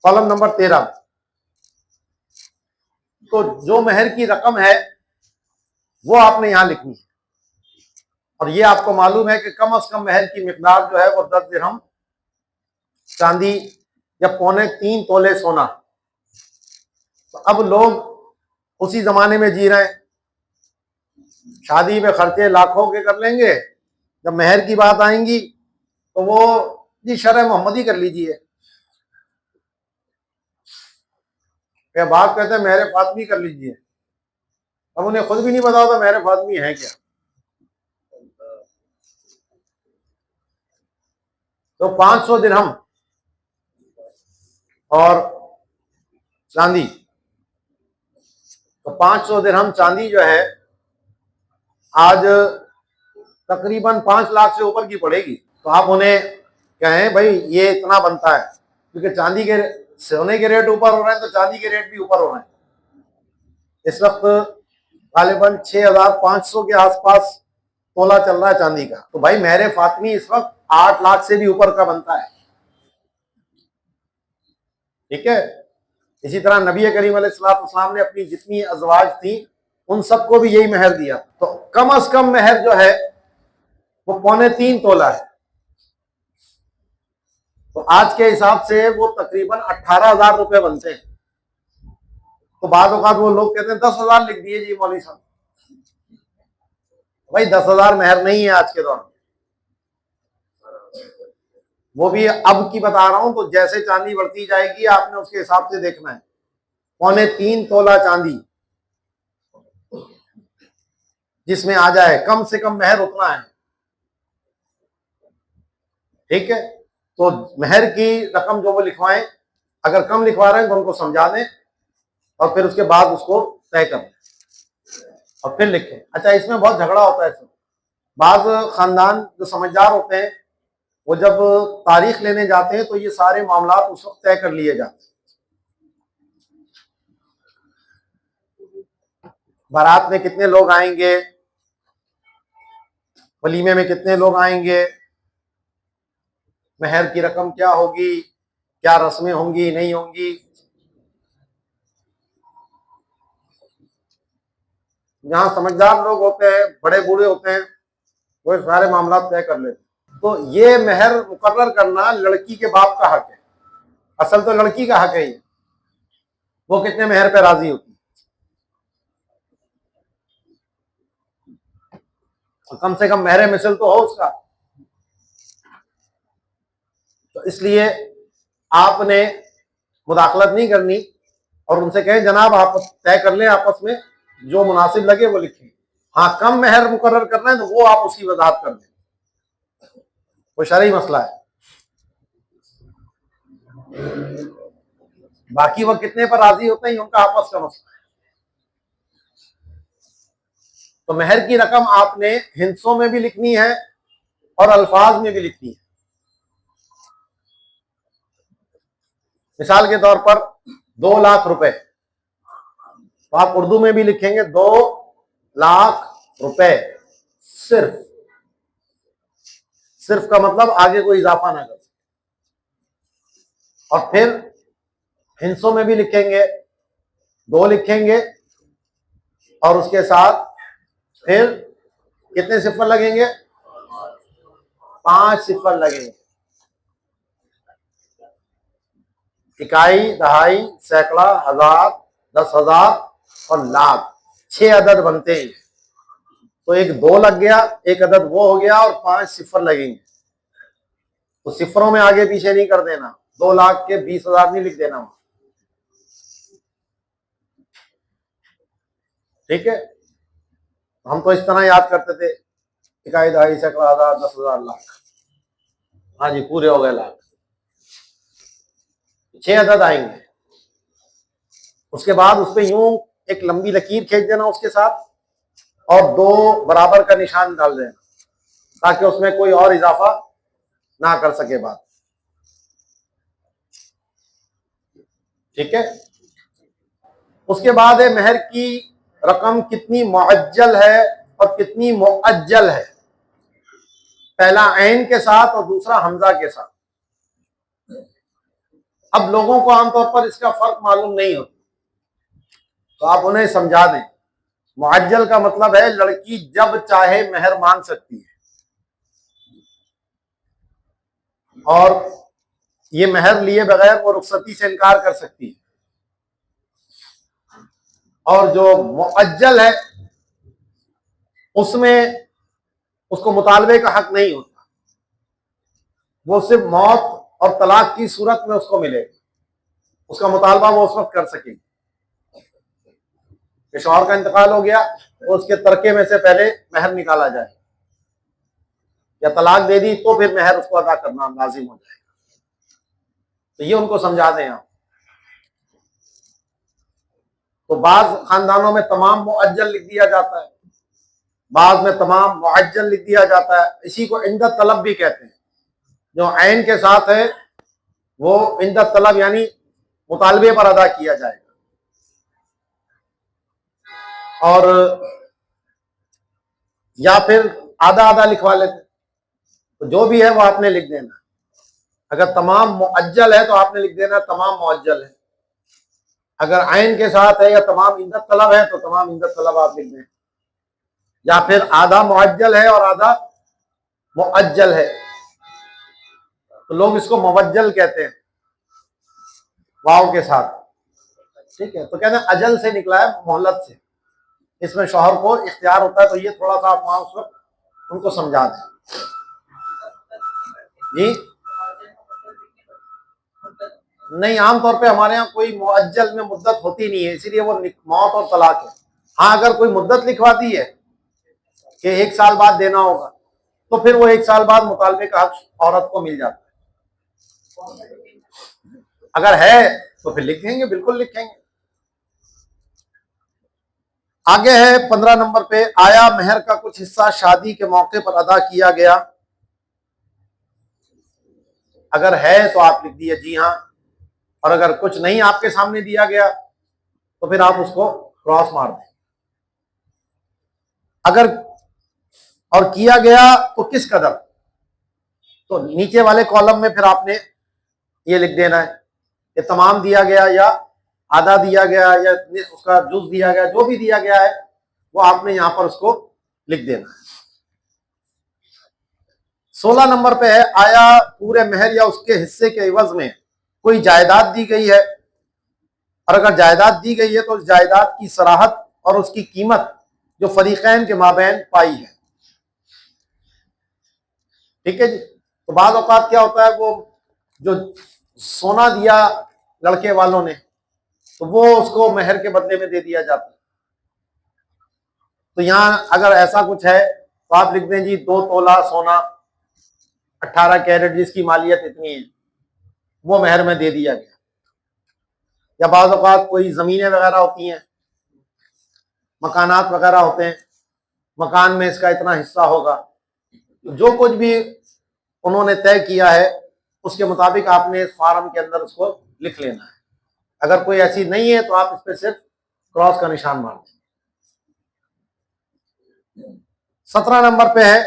कॉलम नंबर 13। तो जो मेहर की रकम है वो आपने यहां लिखनी है, और ये आपको मालूम है कि कम से कम मेहर की मिकदार जो है वो 10 दिरहम चांदी या 3.25 तोले सोना। तो अब लोग उसी जमाने में जी रहे हैं, शादी में खर्चे लाखों के कर लेंगे, जब मेहर की बात आएंगी तो वो जी शरह मोहम्मदी कर लीजिए, या बात कहते हैं मेहर फातमी कर लीजिए। अब उन्हें खुद भी नहीं पता होता मेहर फातमी है क्या। तो 500 दिरहम और चांदी, तो 500 दिरहम चांदी जो है आज तकरीबन 5 लाख से ऊपर की पड़ेगी। तो आप उन्हें कहें भाई ये इतना बनता है, क्योंकि चांदी के सोने के रेट ऊपर हो रहे हैं तो चांदी के रेट भी ऊपर हो रहे हैं। इस वक्त गालिबन 6500 के आसपास तोला चल रहा है चांदी का। तो भाई मेहर फातमी इस वक्त 8 लाख से भी ऊपर का बनता है। ठीक है। इसी तरह नबी करीम अलैहिस्सलाम ने अपनी जितनी अज़वाज थी उन सबको भी यही मेहर दिया। तो कम से कम मेहर जो है वो 3.25 तोला है। तो आज के हिसाब से वो तकरीबन 18,000 रुपए बनते हैं। तो बाद औकात वो लोग कहते हैं 10,000 लिख दिए जी मौलवी साहब। भाई 10,000 मेहर नहीं है आज के दौर में, वो भी अब की बता रहा हूं। तो जैसे चांदी बढ़ती जाएगी आपने उसके हिसाब से देखना है। 3.25 तोला चांदी जिसमें आ जाए कम से कम मेहर उतना है। ठीक है। तो मेहर की रकम जो वो लिखवाएं, अगर कम लिखवा रहे हैं तो उनको समझा दें और फिर उसके बाद उसको तय कर दें और फिर लिखें। अच्छा, इसमें बहुत झगड़ा होता है। बाज खानदान जो समझदार होते हैं वो जब तारीख लेने जाते हैं तो ये सारे मामला उस वक्त तय कर लिए जाते हैं। बारात में कितने लोग आएंगे, वलीमे में कितने लोग आएंगे, मेहर की रकम क्या होगी, क्या रस्में होंगी नहीं होंगी, जहां समझदार लोग होते हैं, बड़े बूढ़े होते हैं, वो सारे मामला तय कर लेते हैं। तो ये मेहर मुकर्रर करना लड़की के बाप का हक है। असल तो लड़की का हक है ये, वो कितने मेहर पे राजी होती है। तो कम से कम मेहर मिसल तो हो उसका। तो इसलिए आपने मुदाखलत नहीं करनी और उनसे कहें जनाब आप तय कर लें आपस में, जो मुनासिब लगे वो लिखें। हाँ, कम मेहर मुकर्रर करना है तो वो आप उसकी वजाहत कर दें, वो शरई मसला है। बाकी वो कितने पर राजी होते हैं उनका आपस का मसला है। तो मेहर की रकम आपने हिंसों में भी लिखनी है और अल्फाज में भी लिखनी है। मिसाल के तौर पर 2 लाख रुपए, तो आप उर्दू में भी लिखेंगे 2 लाख रुपए। सिर्फ सिर्फ का मतलब आगे कोई इजाफा ना कर। और फिर हिंसों में भी लिखेंगे, 2 लिखेंगे और उसके साथ फिर कितने सिफर लगेंगे, 5 सिफर लगेंगे। इकाई, दहाई, सैकड़ा, हजार, 10,000 और लाख, 6 अदद बनते हैं। तो एक 2 लग गया, एक अदद वो हो गया और 5 सिफर लगेंगे। तो सिफरों में आगे पीछे नहीं कर देना, 2 लाख के 20,000 नहीं लिख देना। ठीक है। हम तो इस तरह याद करते थे, इकाई, दहाई, सैकड़ा, हजार, 10,000, लाख। हाँ जी, पूरे हो गए लाख। 6 अदद आएंगे। उसके बाद उस पर यूं एक लंबी लकीर खींच देना उसके साथ और 2 बराबर का निशान डाल देना ताकि उसमें कोई और इजाफा ना कर सके बात। ठीक है। उसके बाद है मेहर की रकम कितनी मुअज्जल है और कितनी मुअज्जल है। पहला ऐन के साथ और दूसरा हमजा के साथ। अब लोगों को आमतौर पर इसका फर्क मालूम नहीं होता, तो आप उन्हें समझा दें। मुअज्जल का मतलब है लड़की जब चाहे मेहर मांग सकती है, और ये मेहर लिए बगैर वो रुखसती से इनकार कर सकती है। और जो मुअज्जल है उसमें उसको मुतालबे का हक नहीं होता, वो सिर्फ मौत और तलाक की सूरत में उसको मिलेगा, उसका मुतालबा वो उस वक्त कर सकेगी कि शौहर का इंतकाल हो गया तो उसके तरके में से पहले मेहर निकाला जाए, या तलाक दे दी तो फिर मेहर उसको अदा करना लाजिम हो जाएगा। तो ये उनको समझा दें आप। तो बाज खानदानों में तमाम मुअज्जल लिख दिया जाता है, बाद में तमाम मुअज्जल लिख दिया जाता है। इसी को इंदा तलब भी कहते हैं। जो ऐन के साथ है वो इंदा तलब यानी मुतालबे पर अदा किया जाएगा, और या फिर आधा आधा लिखवा लेते। तो जो भी है वो आपने लिख देना। अगर तमाम मुअज्जल है तो आपने लिख देना तमाम मुअज्जल है। अगर ऐन के साथ है या तमाम इंदा तलब है तो तमाम इंदा तलब आप लिख दें। या फिर आधा मुअज्जल है और आधा मुअज्जल है तो लोग इसको मुवज्जल कहते हैं, वाव के साथ। ठीक है, तो कहते हैं अजल से निकला है, मोहलत से। इसमें शौहर को इख्तियार होता है। तो ये थोड़ा सा आप वहां उस वक्त उनको समझा दें। जी नहीं, आमतौर पे हमारे यहाँ कोई मुअज्जल में मुद्दत होती नहीं है, इसीलिए वो मौत और तलाक है। हाँ, अगर कोई मुद्दत लिखवा दी है कि 1 साल बाद देना होगा तो फिर वो 1 साल बाद मुतालबे का हक औरत को मिल जाता है। अगर है तो फिर लिखेंगे, बिल्कुल लिखेंगे। आगे है 15 नंबर पे, आया मेहर का कुछ हिस्सा शादी के मौके पर अदा किया गया। अगर है तो आप लिख दिए जी हाँ, और अगर कुछ नहीं आपके सामने दिया गया तो फिर आप उसको क्रॉस मार दें। अगर और किया गया तो किस कदर, तो नीचे वाले कॉलम में फिर आपने ये लिख देना है कि तमाम दिया गया या आधा दिया गया या उसका जुज दिया गया, जो भी दिया गया है वो आपने यहां पर उसको लिख देना है। 16 नंबर पे है, आया पूरे मेहर या उसके हिस्से के इवज में कोई जायदाद दी गई है, और अगर जायदाद दी गई है तो उस जायदाद की सराहत और उसकी कीमत जो फरीकैन के माबैन पाई है। ठीक है जी। तो बाद औकात क्या होता है, वो जो सोना दिया लड़के वालों ने तो वो उसको मेहर के बदले में दे दिया जाता है। तो यहां अगर ऐसा कुछ है तो आप लिख दें जी 2 तोला सोना 18 कैरेट जिसकी मालियत इतनी है वो मेहर में दे दिया गया। या बाद औकात कोई जमीनें वगैरह होती हैं, मकानात वगैरह होते हैं, मकान में इसका इतना हिस्सा होगा, तो जो कुछ भी उन्होंने तय किया है उसके मुताबिक आपने इस फार्म के अंदर उसको लिख लेना है। अगर कोई ऐसी नहीं है तो आप इस पर सिर्फ क्रॉस का निशान मार दें। 17 नंबर पे है,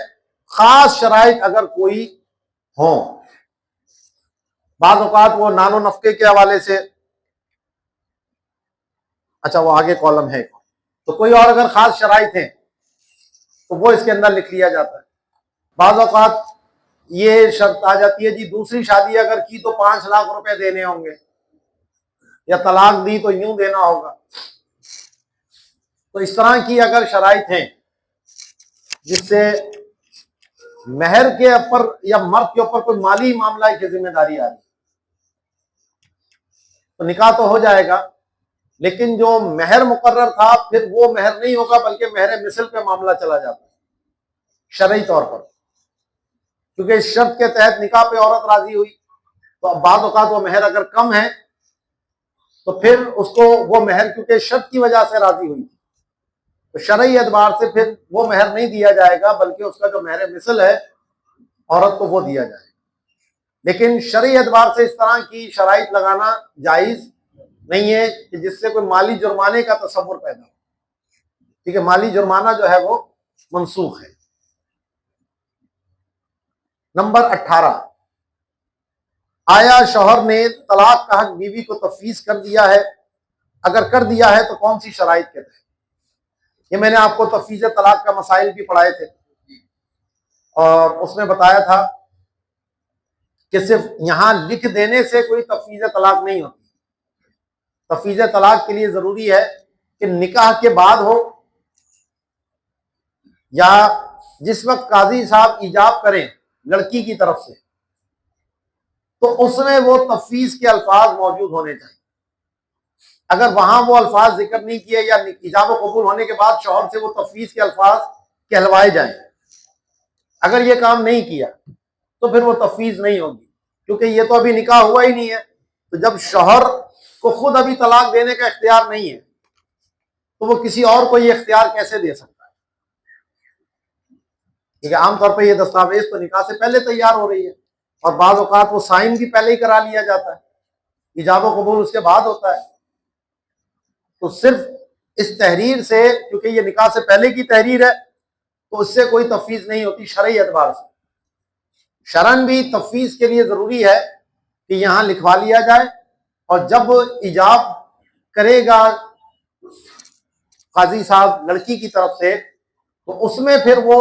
खास शराइत अगर कोई हो, बाद औकात वो नानो नफके के हवाले से, अच्छा वो आगे कॉलम है, तो कोई और अगर खास शराइत है तो वो इसके अंदर लिख लिया जाता है। बाद औकात ये शर्त आ जाती है जी दूसरी शादी अगर की तो 5 लाख रुपए देने होंगे, या तलाक दी तो यूं देना होगा। तो इस तरह की अगर शराइत हैं जिससे मेहर के ऊपर या मर्द के ऊपर कोई माली मामला की जिम्मेदारी आ रही तो निकाह तो हो जाएगा, लेकिन जो मेहर मुकर्रर था फिर वो मेहर नहीं होगा बल्कि मेहर मिसल पे मामला चला जाता है शरई तौर पर। क्योंकि इस शर्त के तहत निकाह पे औरत राजी हुई तो अब बाद औकात वो मेहर अगर कम है तो फिर उसको वो मेहर क्योंकि शर्त की वजह से राजी हुई तो शरई एतबार से फिर वो मेहर नहीं दिया जाएगा बल्कि उसका जो मेहर मिसल है औरत को वो दिया जाएगा। लेकिन शरई एतबार से इस तरह की शराइत लगाना जायज नहीं है कि जिससे कोई माली जुर्माने का तस्वुर पैदा हो। ठीक है, माली जुर्माना जो है वो मनसूख है। नंबर 18, आया शौहर ने तलाक का हक बीवी को तफवीज कर दिया है? अगर कर दिया है तो कौन सी शराइत के तहत? ये मैंने आपको तफवीज तलाक का मसाइल भी पढ़ाए थे और उसमें बताया था कि सिर्फ यहां लिख देने से कोई तफवीज तलाक नहीं होती। तफवीज तलाक के लिए जरूरी है कि निकाह के बाद हो या जिस वक्त काजी साहब इजाब करें लड़की की तरफ से, तो उसमें वो तफवीज के अल्फाज मौजूद होने चाहिए। अगर वहां वो अल्फाज जिक्र नहीं किए या इजाब कबूल होने के बाद शौहर से वो तफवीज के अल्फाज कहलवाए जाए, अगर ये काम नहीं किया तो फिर वो तफवीज नहीं होगी, क्योंकि ये तो अभी निकाह हुआ ही नहीं है। तो जब शौहर को खुद अभी तलाक देने का इख्तियार नहीं है तो वो किसी और को ये इख्तियार कैसे दे सकता है? क्योंकि आमतौर पर यह दस्तावेज तो निकाह से पहले तैयार हो रही है और बाज़ औक़ात वो साइन भी पहले ही करा लिया जाता है, इजाब कबूल उसके बाद होता है। तो सिर्फ इस तहरीर से, क्योंकि ये निकाह से पहले की तहरीर है, तो उससे कोई तफवीज नहीं होती शरई एतबार से। शरन भी तफवीज के लिए जरूरी है कि यहां लिखवा लिया जाए और जब इजाब करेगा काजी साहब लड़की की तरफ से तो उसमें फिर वो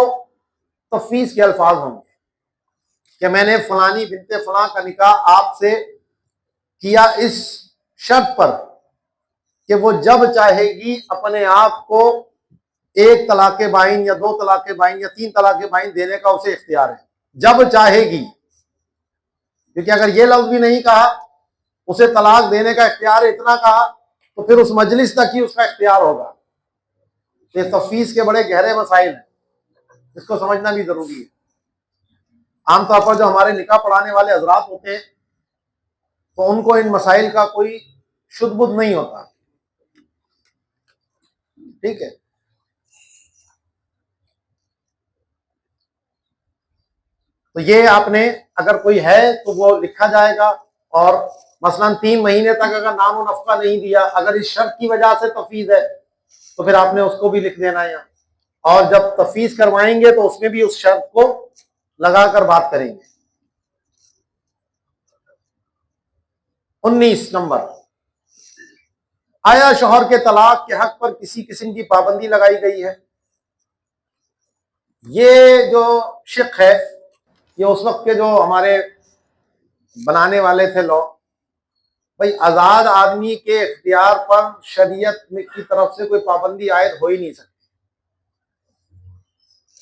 तफवीज के अल्फाज होंगे कि मैंने फलानी बिनते फलां का निकाह आपसे किया इस शर्त पर कि वो जब चाहेगी अपने आप को एक तलाक़े बाइन या दो तलाक़े बाइन या तीन तलाक़े बाइन देने का उसे इख्तियार है, जब चाहेगी। क्योंकि अगर ये लफ्ज भी नहीं कहा उसे तलाक देने का इख्तियार है, इतना कहा, तो फिर उस मजलिस तक ही उसका इख्तियार होगा। ये तफवीज के बड़े गहरे मसाइल हैं, इसको समझना भी जरूरी है। आमतौर पर जो हमारे निकाह पढ़ाने वाले हजरात होते हैं तो उनको इन मसाइल का कोई शुद्ध बुद्ध नहीं होता। ठीक है, तो ये आपने अगर कोई है तो वो लिखा जाएगा। और मसलन 3 महीने तक अगर नाम और नफका नहीं दिया, अगर इस शर्त की वजह से तफवीज है तो फिर आपने उसको भी लिख देना है। और जब तफवीज करवाएंगे तो उसमें भी उस शर्त को लगाकर बात करेंगे। 19 नंबर, आया शौहर के तलाक के हक पर किसी किस्म की पाबंदी लगाई गई है? ये जो शिक है, ये उस वक्त के जो हमारे बनाने वाले थे लॉ, भाई आजाद आदमी के इख्तियार पर शरीयत की तरफ से कोई पाबंदी आयद हो ही नहीं सकती।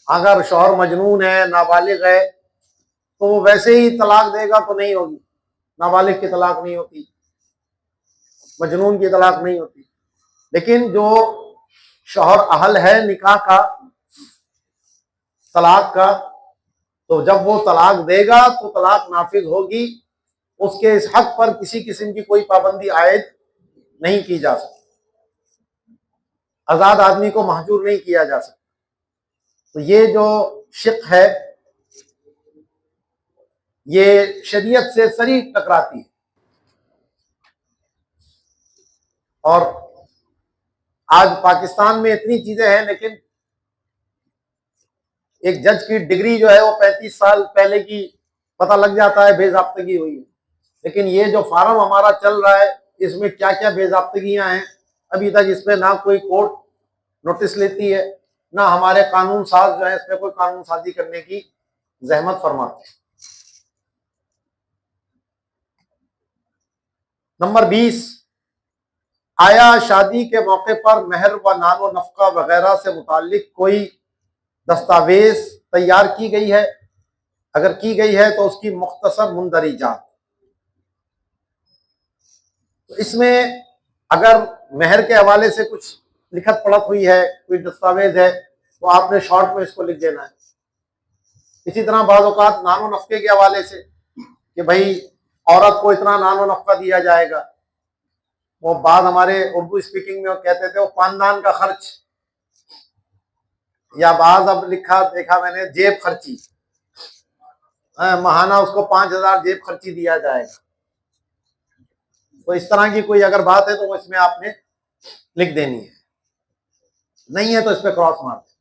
अगर शौहर मजनून है, नाबालिग है, तो वो वैसे ही तलाक देगा तो नहीं होगी। नाबालिग की तलाक नहीं होती, मजनून की तलाक नहीं होती। लेकिन जो शौहर अहल है निकाह का, तलाक का, तो जब वो तलाक देगा तो तलाक नाफिज होगी। उसके इस हक पर किसी किस्म की कोई पाबंदी आयद नहीं की जा सकती, आजाद आदमी को महजूर नहीं किया जा सकता। तो ये जो शिक है ये शरीयत से सरी टकराती है। और आज पाकिस्तान में इतनी चीजें हैं, लेकिन एक जज की डिग्री जो है वो 35 साल पहले की पता लग जाता है बेज़ाब्तगी हुई है। लेकिन ये जो फार्म हमारा चल रहा है इसमें क्या क्या बेज़ाब्तगियां हैं, अभी तक इसमें ना कोई कोर्ट नोटिस लेती है, ना हमारे कानून साज जो है इसमें कोई कानून साजी करने की जहमत फरमाते हैं। नंबर 20, आया शादी के मौके पर मेहर व नानो नफका वगैरह से मुताल्लिक कोई दस्तावेज तैयार की गई है? अगर की गई है तो उसकी मुख्तसर मुंदरिजात। तो इसमें अगर मेहर के हवाले से कुछ लिखत पढ़त हुई है, कोई दस्तावेज है, तो आपने शॉर्ट में इसको लिख देना है। इसी तरह बाज़ औक़ात नानो नफके के हवाले से कि भाई औरत को इतना नानो नफका दिया जाएगा, वो बाद हमारे उर्दू स्पीकिंग में वो कहते थे वो पानदान का खर्च, या बाज अब लिखा देखा मैंने जेब खर्ची, महाना उसको 5,000 जेब खर्ची दिया जाएगा। तो इस तरह की कोई अगर बात है तो वो इसमें आपने लिख देनी है, नहीं है तो इस पर क्रॉस मार दें।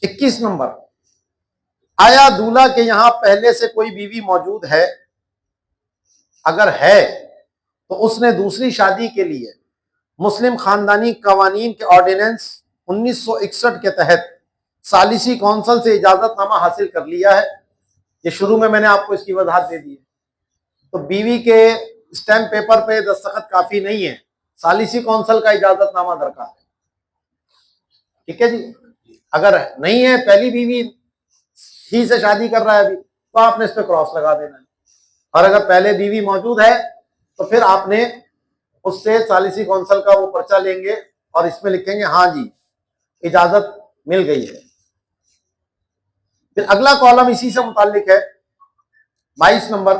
21 नंबर, आया दूल्हा के यहां पहले से कोई बीवी मौजूद है? अगर है तो उसने दूसरी शादी के लिए मुस्लिम खानदानी कवानीन के ऑर्डिनेंस 1961 के तहत सालिसी कौंसिल से इजाजतनामा हासिल कर लिया है। ये शुरू में मैंने आपको इसकी वजाहत दे दी है। तो बीवी के स्टैम्प पेपर पे दस्तखत काफी नहीं है, सालिसी कौंसिल का इजाजतनामा दरकार है। ठीक है जी। अगर नहीं है, पहली बीवी ही से शादी कर रहा है अभी, तो आपने इस पे क्रॉस लगा देना है। और अगर पहले बीवी मौजूद है तो फिर आपने उससे सालिसी कौंसिल का वो पर्चा लेंगे और इसमें लिखेंगे हाँ जी इजाजत मिल गई है। फिर अगला कॉलम इसी से मुताल्लिक है 22 नंबर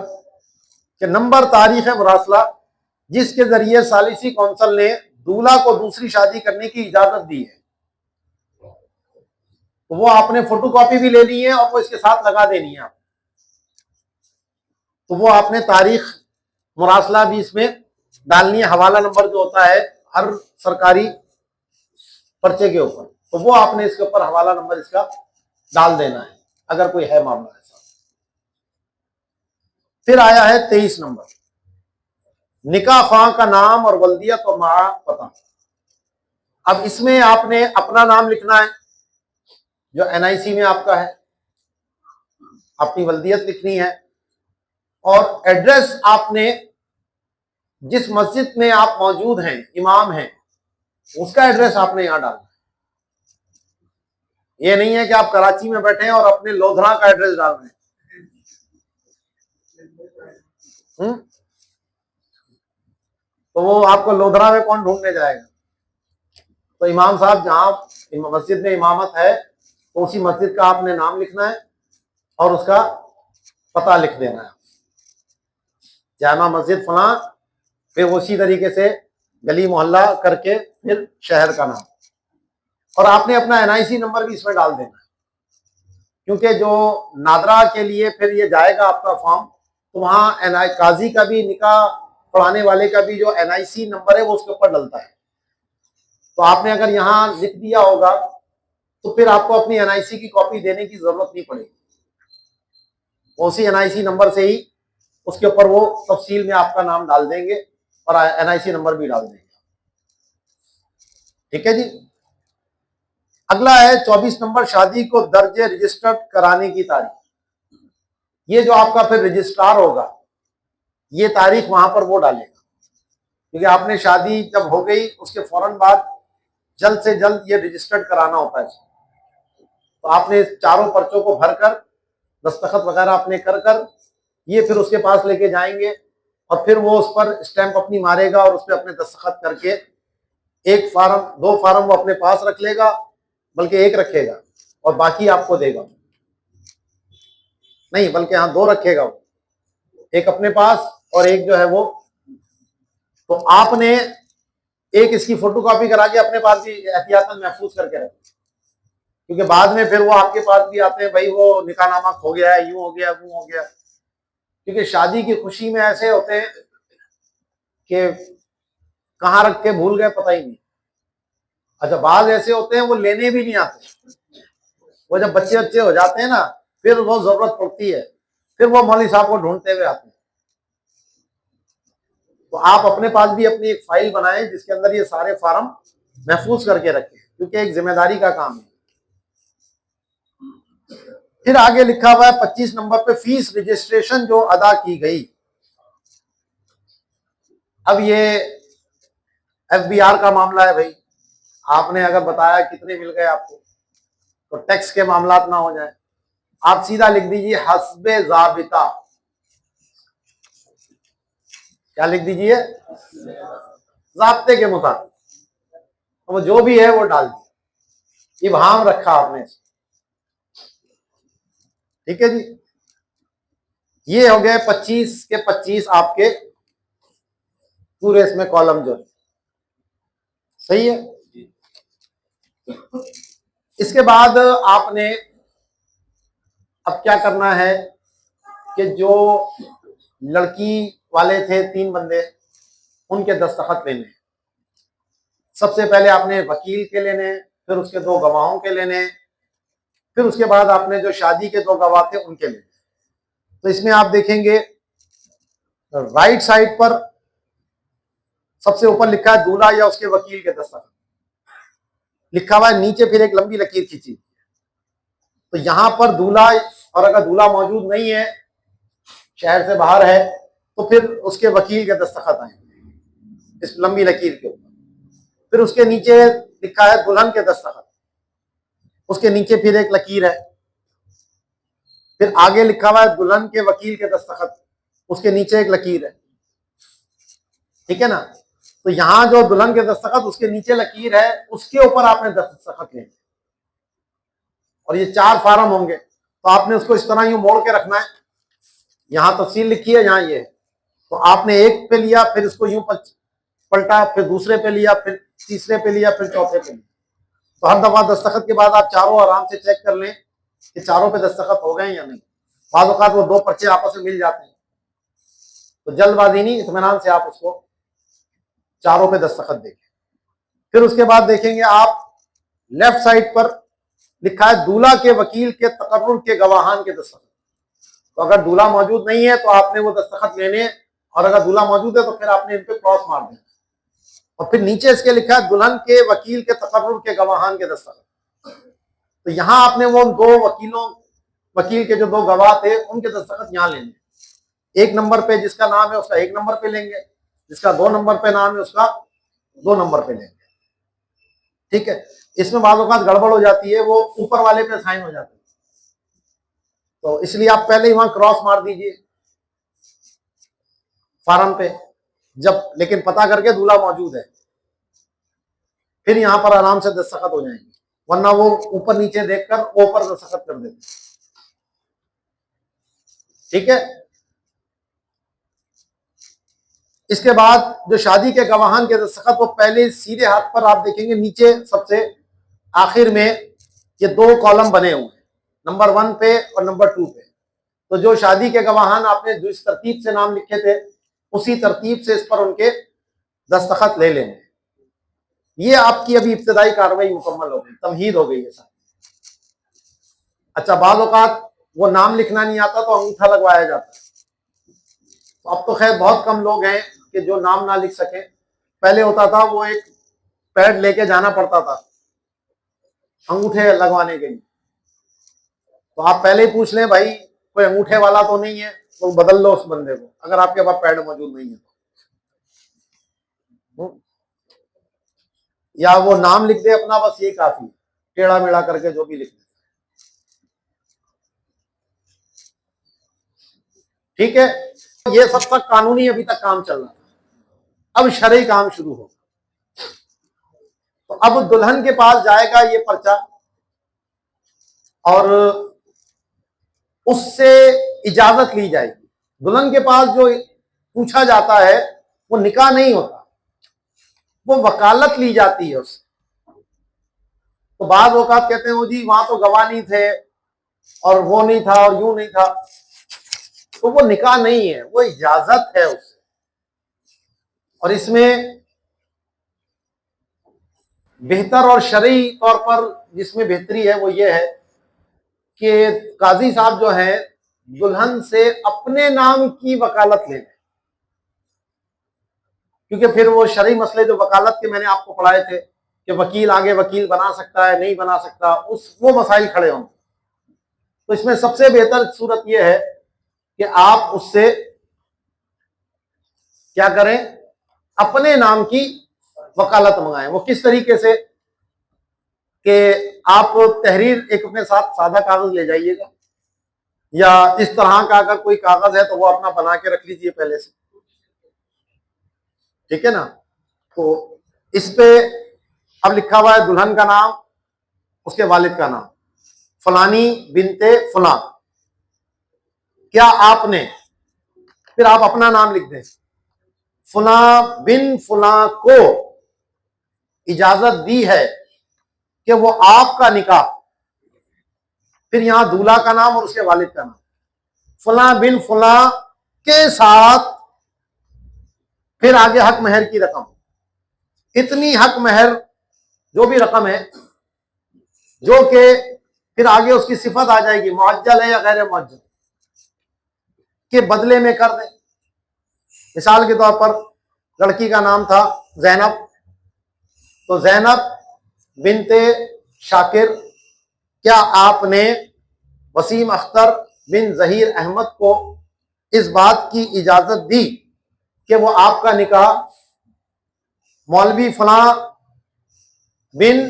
के नंबर तारीख मुरासला जिसके जरिए सालिसी कौंसिल ने दूल्हा को दूसरी शादी करने की इजाजत दी है। तो वो आपने फोटोकॉपी भी लेनी है और वो इसके साथ लगा देनी है आप। तो वो आपने तारीख मुरासला भी इसमें डालनी है, हवाला नंबर जो होता है हर सरकारी पर्चे के ऊपर, तो वो आपने इसके ऊपर हवाला नंबर इसका डाल देना है अगर कोई है मामला ऐसा। फिर आया है 23 नंबर, निकाह ख्वाह का नाम और वल्दियत और मा पता। अब इसमें आपने अपना नाम लिखना है जो एनआईसी में आपका है, अपनी वल्दियत लिखनी है और एड्रेस आपने जिस मस्जिद में आप मौजूद हैं, इमाम हैं, उसका एड्रेस आपने यहां डालना है। ये नहीं है कि आप कराची में बैठे हैं और अपने लोधरा का एड्रेस डाल रहे हैं। तो वो आपको लोधरा में कौन ढूंढने जाएगा? तो इमाम साहब जहां मस्जिद में इमामत है तो उसी मस्जिद का आपने नाम लिखना है और उसका पता लिख देना है, जामा मस्जिद फलां, फिर उसी तरीके से गली मोहल्ला करके फिर शहर का नाम, और आपने अपना एनआईसी नंबर भी इसमें डाल देना है। क्योंकि जो नादरा के लिए फिर ये जाएगा आपका फॉर्म, तो वहां काजी का भी, निकाह पढ़ाने वाले का भी जो एनआईसी नंबर है वो उसके ऊपर डलता है। तो आपने अगर यहाँ लिख दिया होगा तो फिर आपको अपनी एनआईसी की कॉपी देने की जरूरत नहीं पड़ेगी, उसी एनआईसी नंबर से ही उसके ऊपर वो तफसील में आपका नाम डाल देंगे और एनआईसी नंबर भी डाल देंगे। ठीक है जी। अगला है 24 नंबर, शादी को दर्ज रजिस्टर्ड कराने की तारीख। ये जो आपका फिर रजिस्ट्रार होगा ये तारीख वहां पर वो डालेगा, क्योंकि आपने शादी जब हो गई उसके फौरन बाद जल्द से जल्द ये रजिस्टर्ड कराना होता है। तो आपने चारों पर्चों को भरकर दस्तखत वगैरह आपने कर ये फिर उसके पास लेके जाएंगे और फिर वो उस पर स्टैंप अपनी मारेगा और उस पर अपने दस्तखत करके एक फार्म, 2 फार्म वो अपने पास रख लेगा, बल्कि एक रखेगा और बाकी आपको देगा, नहीं बल्कि हाँ 2 रखेगा वो, एक अपने पास और एक जो है वो, तो आपने एक इसकी फोटोकॉपी करा के अपने पास भी एहतियातन महफूज करके रखें, क्योंकि बाद में फिर वो आपके पास भी आते हैं, भाई वो निकाहनामा खो गया है, यूं हो गया वो हो गया। क्योंकि शादी की खुशी में ऐसे होते हैं कि कहाँ रख के भूल गए पता ही नहीं। अच्छा, बाल ऐसे होते हैं वो लेने भी नहीं आते, वो जब बच्चे बच्चे हो जाते हैं ना फिर वो जरूरत पड़ती है, फिर वो मौलवी साहब को ढूंढते हुए आते हैं। तो आप अपने पास भी अपनी एक फाइल बनाएं जिसके अंदर ये सारे फार्म महफूज करके रखें, क्योंकि एक जिम्मेदारी का काम है। फिर आगे लिखा हुआ है 25 नंबर पे, फीस रजिस्ट्रेशन जो अदा की गई। अब ये एफबीआर का मामला है भाई, आपने अगर बताया कितने मिल गए आपको तो टैक्स के मामला ना हो जाए, आप सीधा लिख दीजिए हस्बे जाबिता। क्या लिख दीजिए? ज़ाब्ते के मुताबिक, वो जो भी है वो डाल दिया, इबहाम रखा आपने। ठीक है जी। ये हो गए 25 के 25 आपके पूरे इसमें कॉलम जो है, सही है। इसके बाद आपने अब क्या करना है कि जो लड़की वाले थे 3 बंदे, उनके दस्तखत लेने। सबसे पहले आपने वकील के लेने, फिर उसके 2 गवाहों के लेने, फिर उसके बाद आपने जो शादी के 2 गवाह थे उनके लेने। तो इसमें आप देखेंगे राइट साइड पर सबसे ऊपर लिखा है दूल्हा या उसके वकील के दस्तखत लिखा हुआ है, नीचे फिर एक लंबी लकीर खींची। तो यहां पर दूल्हा, और अगर दूल्हा मौजूद नहीं है, शहर से बाहर है, तो फिर उसके वकील के दस्तखत आएंगे इस लंबी लकीर के ऊपर। फिर उसके नीचे लिखा है दुल्हन के दस्तखत, उसके नीचे फिर एक लकीर है। फिर आगे लिखा हुआ है दुल्हन के वकील के दस्तखत, उसके नीचे एक लकीर है। ठीक है ना। तो यहां जो दुल्हन के दस्तखत, उसके नीचे लकीर है, उसके ऊपर आपने दस्तखत लेंगे। और ये 4 फार्म होंगे, तो आपने उसको इस तरह यूं मोड़ के रखना है। यहां तफसील लिखी है, यहां ये है। तो आपने एक पे लिया, फिर इसको यूं पलटा, फिर दूसरे पे लिया, फिर तीसरे पे लिया, फिर चौथे पे लिया। तो हर दफा दस्तखत के बाद आप चारों आराम से चेक कर लें कि चारों पे दस्तखत हो गए या नहीं। बाद औक़ात वो 2 पर्चे आपस में मिल जाते हैं, तो जल्दबाजी नहीं, इत्मीनान से आप उसको चारों पे दस्तखत देखें। फिर उसके बाद देखेंगे आप लेफ्ट साइड पर लिखा है दूल्हा के वकील के तकर्रुर के गवाहान के दस्तखत। तो अगर दूल्हा मौजूद नहीं है तो आपने वो दस्तखत लेने, और अगर दूल्हा मौजूद है तो फिर आपने इन पे क्रॉस मार देना। और फिर नीचे इसके लिखा है दुल्हन के वकील के तकर्रुर के गवाहान के दस्तखत। तो यहां आपने वो 2 वकील के जो 2 गवाह थे उनके दस्तखत यहां लेंगे। 1 नंबर पे जिसका नाम है उसका 1 नंबर पे लेंगे, जिसका 2 नंबर पे नाम है उसका 2 नंबर पे लेंगे। ठीक है। इसमें बाद औक़ात गड़बड़ हो जाती है, वो ऊपर वाले पे साइन हो जाती है, तो इसलिए आप पहले ही वहां क्रॉस मार दीजिए फार्म पे, जब लेकिन पता करके दूल्हा मौजूद है, फिर यहां पर आराम से दस्तखत हो जाएंगे। वरना वो ऊपर नीचे देखकर ऊपर दस्तखत कर देते। ठीक है। इसके बाद जो शादी के गवाहान के दस्तखत, वो पहले सीधे हाथ पर आप देखेंगे, नीचे सबसे आखिर में ये 2 कॉलम बने हुए हैं, नंबर 1 पे और नंबर 2 पे। तो जो शादी के गवाहान आपने जो इस तरतीब से नाम लिखे थे, उसी तरतीब से इस पर उनके दस्तखत ले लेंगे। ये आपकी अभी इब्तिदाई कार्रवाई मुकम्मल हो गई, तमहीद हो गई है साहब। अच्छा, बाद औक़ात वो नाम लिखना नहीं आता तो अंगूठा लगवाया जाता है। तो अब तो खैर बहुत कम लोग हैं कि जो नाम ना लिख सकें। पहले होता था वो एक पैड लेके जाना पड़ता था अंगूठे लगवाने के लिए। तो आप पहले ही पूछ लें भाई कोई अंगूठे वाला तो नहीं है, तो बदल लो उस बंदे को, अगर आपके पास पैड मौजूद नहीं है तो। या वो नाम लिख दे अपना, बस ये काफी, टेढ़ा मेढ़ा करके जो भी लिख दे। ठीक है। ये सब तक कानूनी अभी तक काम चल रहा है, अब शरई काम शुरू हो। तो अब दुल्हन के पास जाएगा ये पर्चा, और उससे इजाजत ली जाएगी। दुल्हन के पास जो पूछा जाता है वो निकाह नहीं होता, वो वकालत ली जाती है उससे। तो बाद औक़ात कहते हैं वो जी वहां तो गवाह नहीं थे, और वो नहीं था, और यूं नहीं था, तो वो निकाह नहीं है, वो इजाजत है उससे। और इसमें बेहतर और शरई तौर पर जिसमें बेहतरी है वो ये है कि काजी साहब जो है दुल्हन से अपने नाम की वकालत ले लें, क्योंकि फिर वो शरई मसले जो वकालत के मैंने आपको पढ़ाए थे कि वकील आगे वकील बना सकता है नहीं बना सकता, वो मसाइल खड़े होंगे। तो इसमें सबसे बेहतर सूरत यह है कि आप उससे क्या करें, अपने नाम की वकालत मंगाएं। वो किस तरीके से कि आप तहरीर एक अपने साथ सादा कागज ले जाइएगा, या इस तरह का अगर कोई कागज है तो वो अपना बना के रख लीजिए पहले से। ठीक है ना। तो इस पे अब लिखा हुआ है दुल्हन का नाम, उसके वालिद का नाम, फलानी बिनते फला। क्या आपने, फिर आप अपना नाम लिख दें, फला बिन फला को इजाजत दी है कि वो आपका निकाह, फिर यहां दूल्हा का नाम और उसके वालिद का नाम, फला बिन फला के साथ, फिर आगे हक महर की रकम, इतनी हक महर जो भी रकम है, जो कि फिर आगे उसकी सिफत आ जाएगी, मुअज्जल है या गैर मुअज्जल, के बदले में कर दे। मिसाल के तौर पर लड़की का नाम था जैनब, तो जैनब बिनते शाकिर, क्या आपने वसीम अख्तर बिन जहीर अहमद को इस बात की इजाजत दी कि वो आपका निकाह मौलवी फलां बिन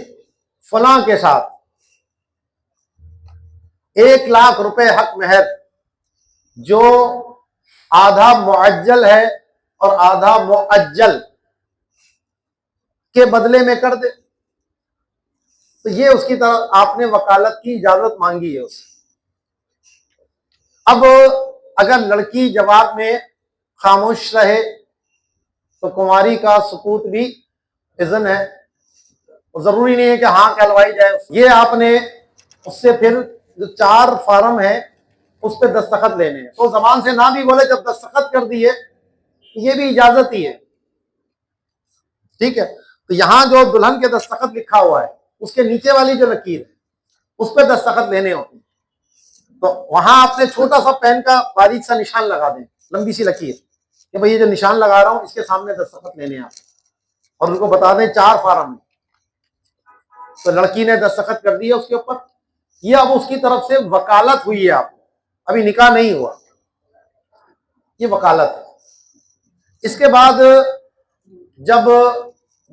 फलां के साथ 1 लाख रुपए हक महर, जो आधा मुअज्जल है और आधा मुअज्जल, के बदले में कर दे? तो ये उसकी तरफ आपने वकालत की इजाजत मांगी है उससे। अब अगर लड़की जवाब में खामोश रहे तो कुंवारी का सुकूत भी इज़्न है, और जरूरी नहीं है कि हाँ कहलवाई जाए। ये आपने उससे फिर जो 4 फार्म है उस पर दस्तखत लेने हैं, तो जबान से ना भी बोले, जब दस्तखत कर दिए ये भी इजाजत ही है, ठीक है। तो यहां जो दुल्हन के दस्तखत लिखा हुआ है उसके नीचे वाली जो लकीर है उस पर दस्तखत लेने होते हैं, तो वहां आपने छोटा सा पेन का बारीक सा निशान लगा दें, लंबी सी लकीर, कि भाई ये जो निशान लगा रहा हूं इसके सामने दस्तखत लेने आप, और उनको बता दें 4 फार्म है। तो लड़की ने दस्तखत कर दिया उसके ऊपर, ये अब उसकी तरफ से वकालत हुई है, आपको अभी निकाह नहीं हुआ, ये वकालत है। इसके बाद जब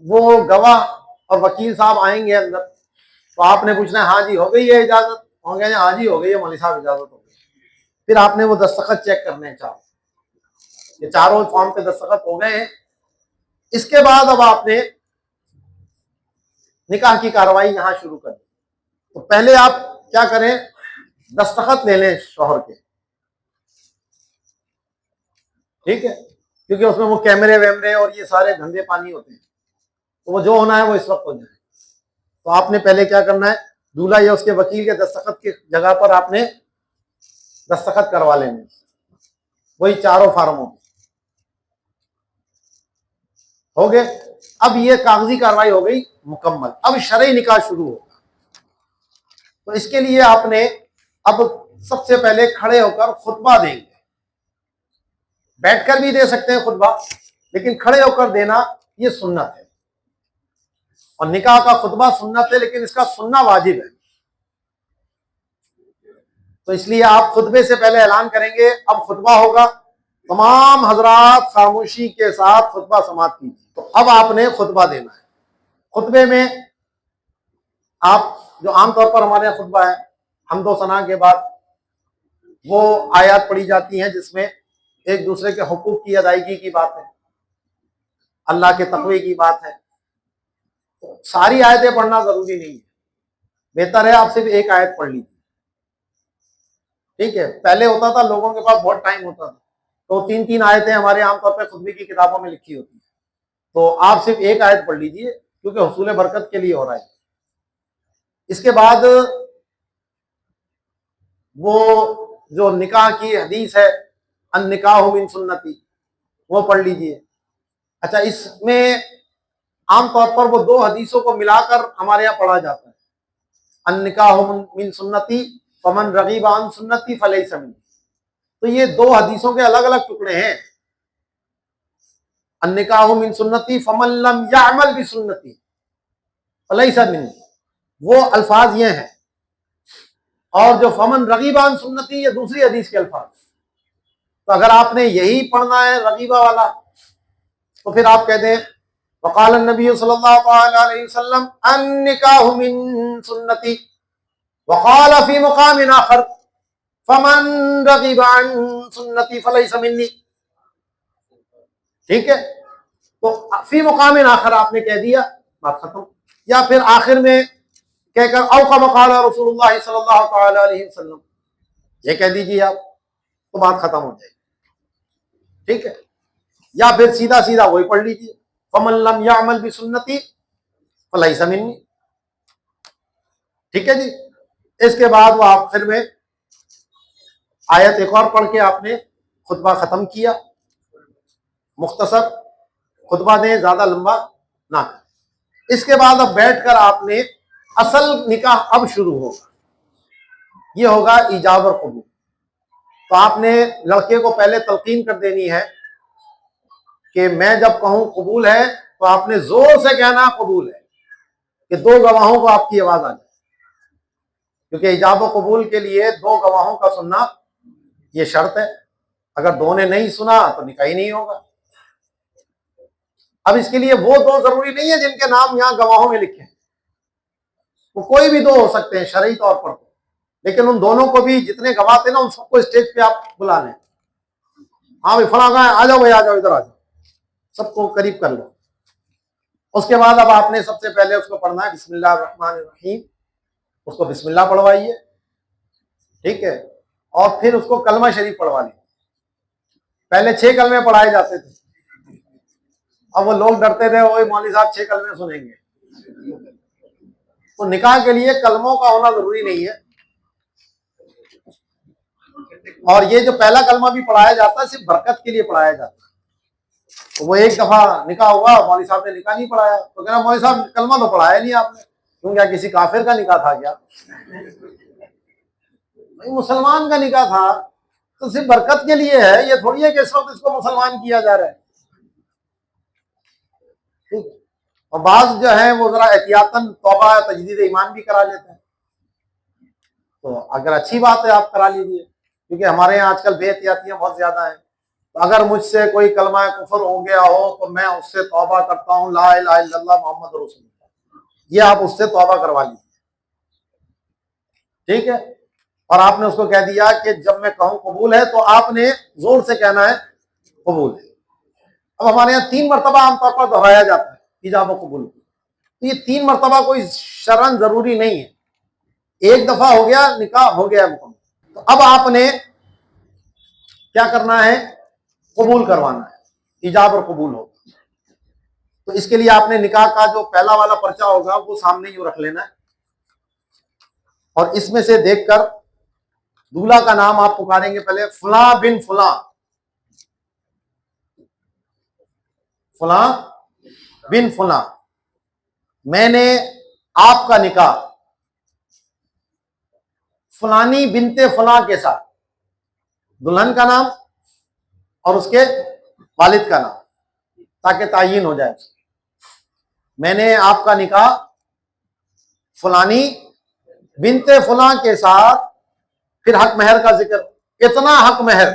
वो गवाह और वकील साहब आएंगे अंदर, तो आपने पूछना है हाँ जी हो गई है इजाजत, होंगे हाँ जी हो गई है मौलवी साहब इजाजत हो गई। फिर आपने वो दस्तखत चेक करने हैं, ये चारों फॉर्म पे दस्तखत हो गए हैं। इसके बाद अब आपने निकाह की कार्रवाई यहां शुरू कर दी। तो पहले आप क्या करें, दस्तखत ले लें शौहर के, ठीक है, क्योंकि उसमें वो कैमरे वैमरे और ये सारे धंधे पानी होते हैं, तो वो जो होना है वो इस वक्त हो जाए। तो आपने पहले क्या करना है, दूल्हा या उसके वकील के दस्तखत की जगह पर आपने दस्तखत करवा लेने, वही चारों फार्मों हो गए। अब ये कागजी कार्रवाई हो गई मुकम्मल, अब शरई निकाह शुरू होगा। तो इसके लिए आपने अब सबसे पहले खड़े होकर खुतबा देंगे, बैठकर भी दे सकते हैं खुतबा, लेकिन खड़े होकर देना ये सुन्नत है, और निकाह का खुतबा सुन्नत है लेकिन इसका सुनना वाजिब है। तो इसलिए आप खुतबे से पहले ऐलान करेंगे अब खुतबा होगा, तमाम हजरात खामोशी के साथ खुतबा समाप्त कीजिए। तो अब आपने खुतबा देना है। खुतबे में आप जो आमतौर पर हमारे यहाँ खुतबा है, हम्दो सना के बाद वो आयत पढ़ी जाती हैं जिसमें एक दूसरे के हुकूक की अदायगी की बात है, अल्लाह के तक़वे की बात है। तो सारी आयतें पढ़ना जरूरी नहीं है, बेहतर है आप सिर्फ एक आयत पढ़ लीजिए, ठीक है। पहले होता था लोगों के पास बहुत टाइम होता था, तो 3-3 आयतें हमारे आमतौर पर खुतबे की किताबों में लिखी होती है, तो आप सिर्फ एक आयत पढ़ लीजिए क्योंकि हुसूल बरकत के लिए हो रहा है। इसके बाद वो जो निकाह की हदीस है, अन निकाह मिन सुन्नती, वो पढ़ लीजिए। अच्छा, इसमें आमतौर पर वो 2 हदीसों को मिलाकर हमारे यहाँ पढ़ा जाता है, अन निकाह मिन सुन्नती फमन रगीब अन सुन्नती फलैसा मिन्नी। तो ये 2 हदीसों के अलग अलग टुकड़े हैं। अन निकाह मिन सुन्नती फमन लम यअमल बि सुन्नती फलैसा मिन्नी, वो अल्फाज ये हैं, और जो फमन रगीब अन सुन्नती ये दूसरी हदीस के अल्फाज। तो अगर आपने यही पढ़ना है रगीबा वाला, तो फिर आप कहते हैं वक़ाल नबी सल्लल्लाहु अलैहि वसल्लम अन निकाह मिन सुन्नती वक़ाल फी मक़ामिन आखर फमन रगीब अन सुन्नती फलैसा मिन्नी, ठीक है। तो फी मक़ामिन आखर आपने कह दिया, बात खत्म। या फिर आखिर में कहकर औ कमा क़ाला रसूलुल्लाह सल्लल्लाहु अलैहि वसल्लम, ये कह दीजिए आप, तो बात खत्म हो जाएगी, ठीक है। या फिर सीधा सीधा वही पढ़ लीजिए, फमन लम यअमल बि सुन्नती फलैसा मिन्नी, ठीक है जी। इसके बाद वो आखिर में आयत एक और पढ़ के आपने खुतबा खत्म किया। मुख्तसर खुतबा दें, ज्यादा लंबा ना करें। इसके बाद अब बैठकर आपने असल निकाह अब शुरू होगा। ये होगा ईजाब और कबूल। तो आपने लड़के को पहले तलकीन कर देनी है कि मैं जब कहूं कबूल है तो आपने जोर से कहना कबूल है, कि दो गवाहों को आपकी आवाज आ जाए, क्योंकि ईजाब और कबूल के लिए दो गवाहों का सुनना ये शर्त है। अगर दो ने नहीं सुना तो निकाह ही नहीं होगा। अब इसके लिए वो दो जरूरी नहीं है जिनके नाम यहां गवाहों में लिखे हैं, वो कोई भी दो हो सकते हैं शरई तौर पर, लेकिन उन दोनों को भी जितने गवाह थे ना उन सबको स्टेज पे आप बुला लें। हाँ भाई फला कहाँ है, आ जाओ भाई, आ जाओ इधर आ जाओ, सबको करीब कर लो। उसके बाद अब आपने सबसे पहले उसको पढ़ना है बिस्मिल्लाह रहमान रहीम, उसको बिस्मिल्लाह पढ़वाइए, ठीक है, और फिर उसको कलमा शरीफ पढ़वा लीजिए। पहले 6 कलमे पढ़ाए जाते थे, अब वो लोग डरते थे वो मौलवी साहब 6 कलमे सुनेंगे। तो निकाह के लिए कलमों का होना जरूरी नहीं है, और ये जो पहला कलमा भी पढ़ाया जाता है सिर्फ बरकत के लिए पढ़ाया जाता है। तो वो एक दफा निकाह हुआ, मौलवी साहब ने निकाह नहीं पढ़ाया, तो कहना मौलवी साहब कलमा तो पढ़ाया नहीं आपने, क्यों, क्या किसी काफिर का निकाह था क्या? नहीं, मुसलमान का निकाह था, तो सिर्फ बरकत के लिए है, ये थोड़ी है कि इस वक्त इसको मुसलमान किया जा रहा है। ठीक, और बाज जो है वो जरा एहतियातन तौबा तजदीद ईमान भी करा लेते हैं, तो अगर अच्छी बात है आप करा लीजिए, क्योंकि हमारे यहाँ आजकल बेहतियातियां बहुत ज्यादा हैं। तो अगर मुझसे कोई कलमा कुफर हो गया हो तो मैं उससे तौबा करता हूँ, ला इलाहा इल्लल्लाह मोहम्मद रसूलुल्लाह, ये आप उससे तौबा करवा लीजिए, ठीक है। और आपने उसको कह दिया कि जब मैं कहूँ कबूल है तो आपने जोर से कहना है कबूल है। अब हमारे यहाँ 3 मरतबा आमतौर पर दोहराया जाता है ईजाब और कबूल, तो ये 3 मरतबा कोई शरन जरूरी नहीं है, एक दफा हो गया निकाह हो गया मुकम्मल। तो अब आपने क्या करना है, कबूल करवाना है, ईजाब और कबूल होगा। तो इसके लिए आपने निकाह का जो पहला वाला पर्चा होगा वो सामने यूं रख लेना है, और इसमें से देखकर दूल्हा का नाम आप पुकारेंगे, पहले फुला बिन फुला, फुला बिन फुला, मैंने आपका निकाह फुलानी बिनते फुला के साथ, दुल्हन का नाम और उसके वालिद का नाम, ताकि तायीन हो जाए। मैंने आपका निकाह फुलानी बिनते फुला के साथ, फिर हक महर का जिक्र, इतना हक महर,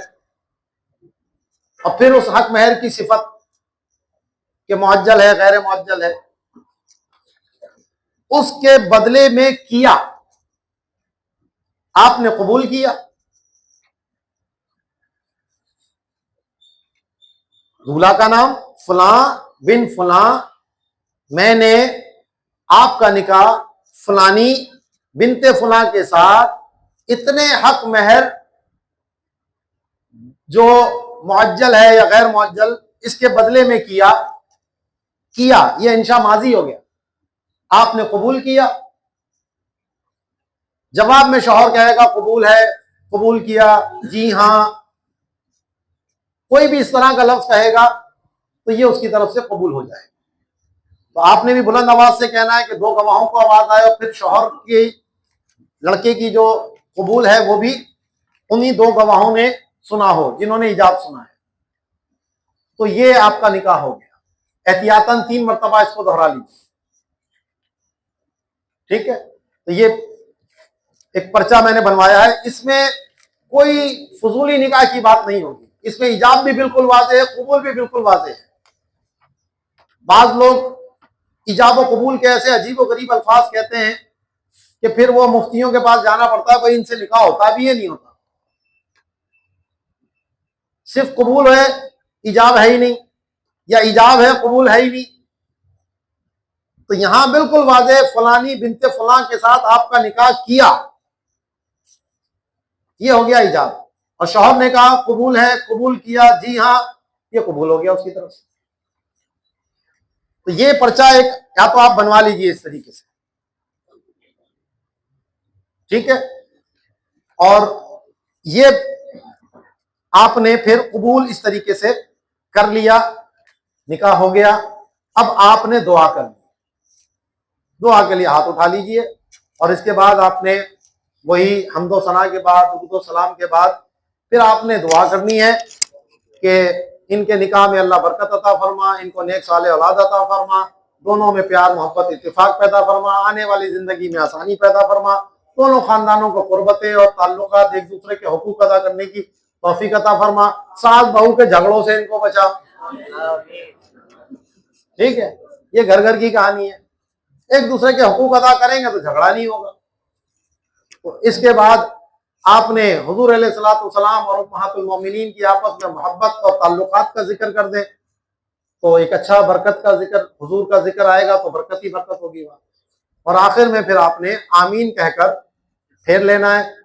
और फिर उस हक महर की सिफत कि मुअज्जल है गैर मुअज्जल है, उसके बदले में किया, आपने कबूल किया। दूल्हा का नाम फुला बिन फुला, मैंने आपका निकाह फुलानी बिनते फुला के साथ इतने हक महर जो मुअज्जल है या गैर मुअज्जल इसके बदले में किया, ये इंशा माजी हो गया, आपने कबूल किया। जवाब में शौहर कहेगा कबूल है, कबूल किया, जी हां, कोई भी इस तरह का लफ्ज कहेगा तो ये उसकी तरफ से कबूल हो जाए। तो आपने भी बुलंद आवाज से कहना है कि 2 गवाहों को आवाज आए, और फिर शौहर की लड़के की जो कबूल है वो भी उन्हीं 2 गवाहों ने सुना हो जिन्होंने इजाब सुना है। तो ये आपका निकाह हो गया। एहतियातन 3 मरतबा इसको दोहरा लीजिए, ठीक है। तो ये एक पर्चा मैंने बनवाया है, इसमें कोई फजूली निकाह की बात नहीं होगी, इसमें इजाब भी बिल्कुल वाज़ेह है, कबूल भी बिल्कुल वाज़ेह है। बाज लोग इजाब और कबूल के ऐसे अजीब व गरीब अल्फाज कहते हैं कि फिर वो मुफ्तियों के पास जाना पड़ता है, भाई इनसे निकाह होता भी है नहीं होता, सिर्फ कबूल है इजाब है ही नहीं, या इजाब है कबूल है ही नहीं। तो यहां बिल्कुल वाज़ेह फलानी बिनते फलां के साथ आपका निकाह किया, ये हो गया इजाब, और शौहर ने कहा कबूल है, कबूल किया, जी हां, ये कबूल हो गया उसकी तरफ से। तो ये पर्चा एक या तो आप बनवा लीजिए इस तरीके से, ठीक है। और ये आपने फिर कबूल इस तरीके से कर लिया, निकाह हो गया। अब आपने दुआ कर ली, दुआ के लिए हाथ उठा लीजिए, और इसके बाद आपने वही हम्दो सना के बाद, दुरूद व सलाम के बाद फिर आपने दुआ करनी है कि इनके निकाह में अल्लाह बरकत अता फरमा, इनको नेक साले औलाद अता फरमा, दोनों में प्यार मोहब्बत इत्तेफाक पैदा फरमा, आने वाली जिंदगी में आसानी पैदा फरमा, दोनों खानदानों को कुर्बतें और ताल्लुकात एक दूसरे के हुकूक अदा करने की तौफीक अता फरमा, सास बहू के झगड़ों से इनको बचा। ठीक है, ये घर घर की कहानी है। एक दूसरे के हुकूक अदा करेंगे तो झगड़ा नहीं होगा। तो इसके बाद आपने हुजूर अलैहिस्सलातु वस्सलाम और उम्महातुल मोमिनीन की आपस में मोहब्बत और ताल्लुकात का जिक्र कर दें तो एक अच्छा बरकत का जिक्र, हुजूर का जिक्र आएगा तो बरकत ही बरकत होगी वहां। और आखिर में फिर आपने आमीन कहकर फेर लेना है।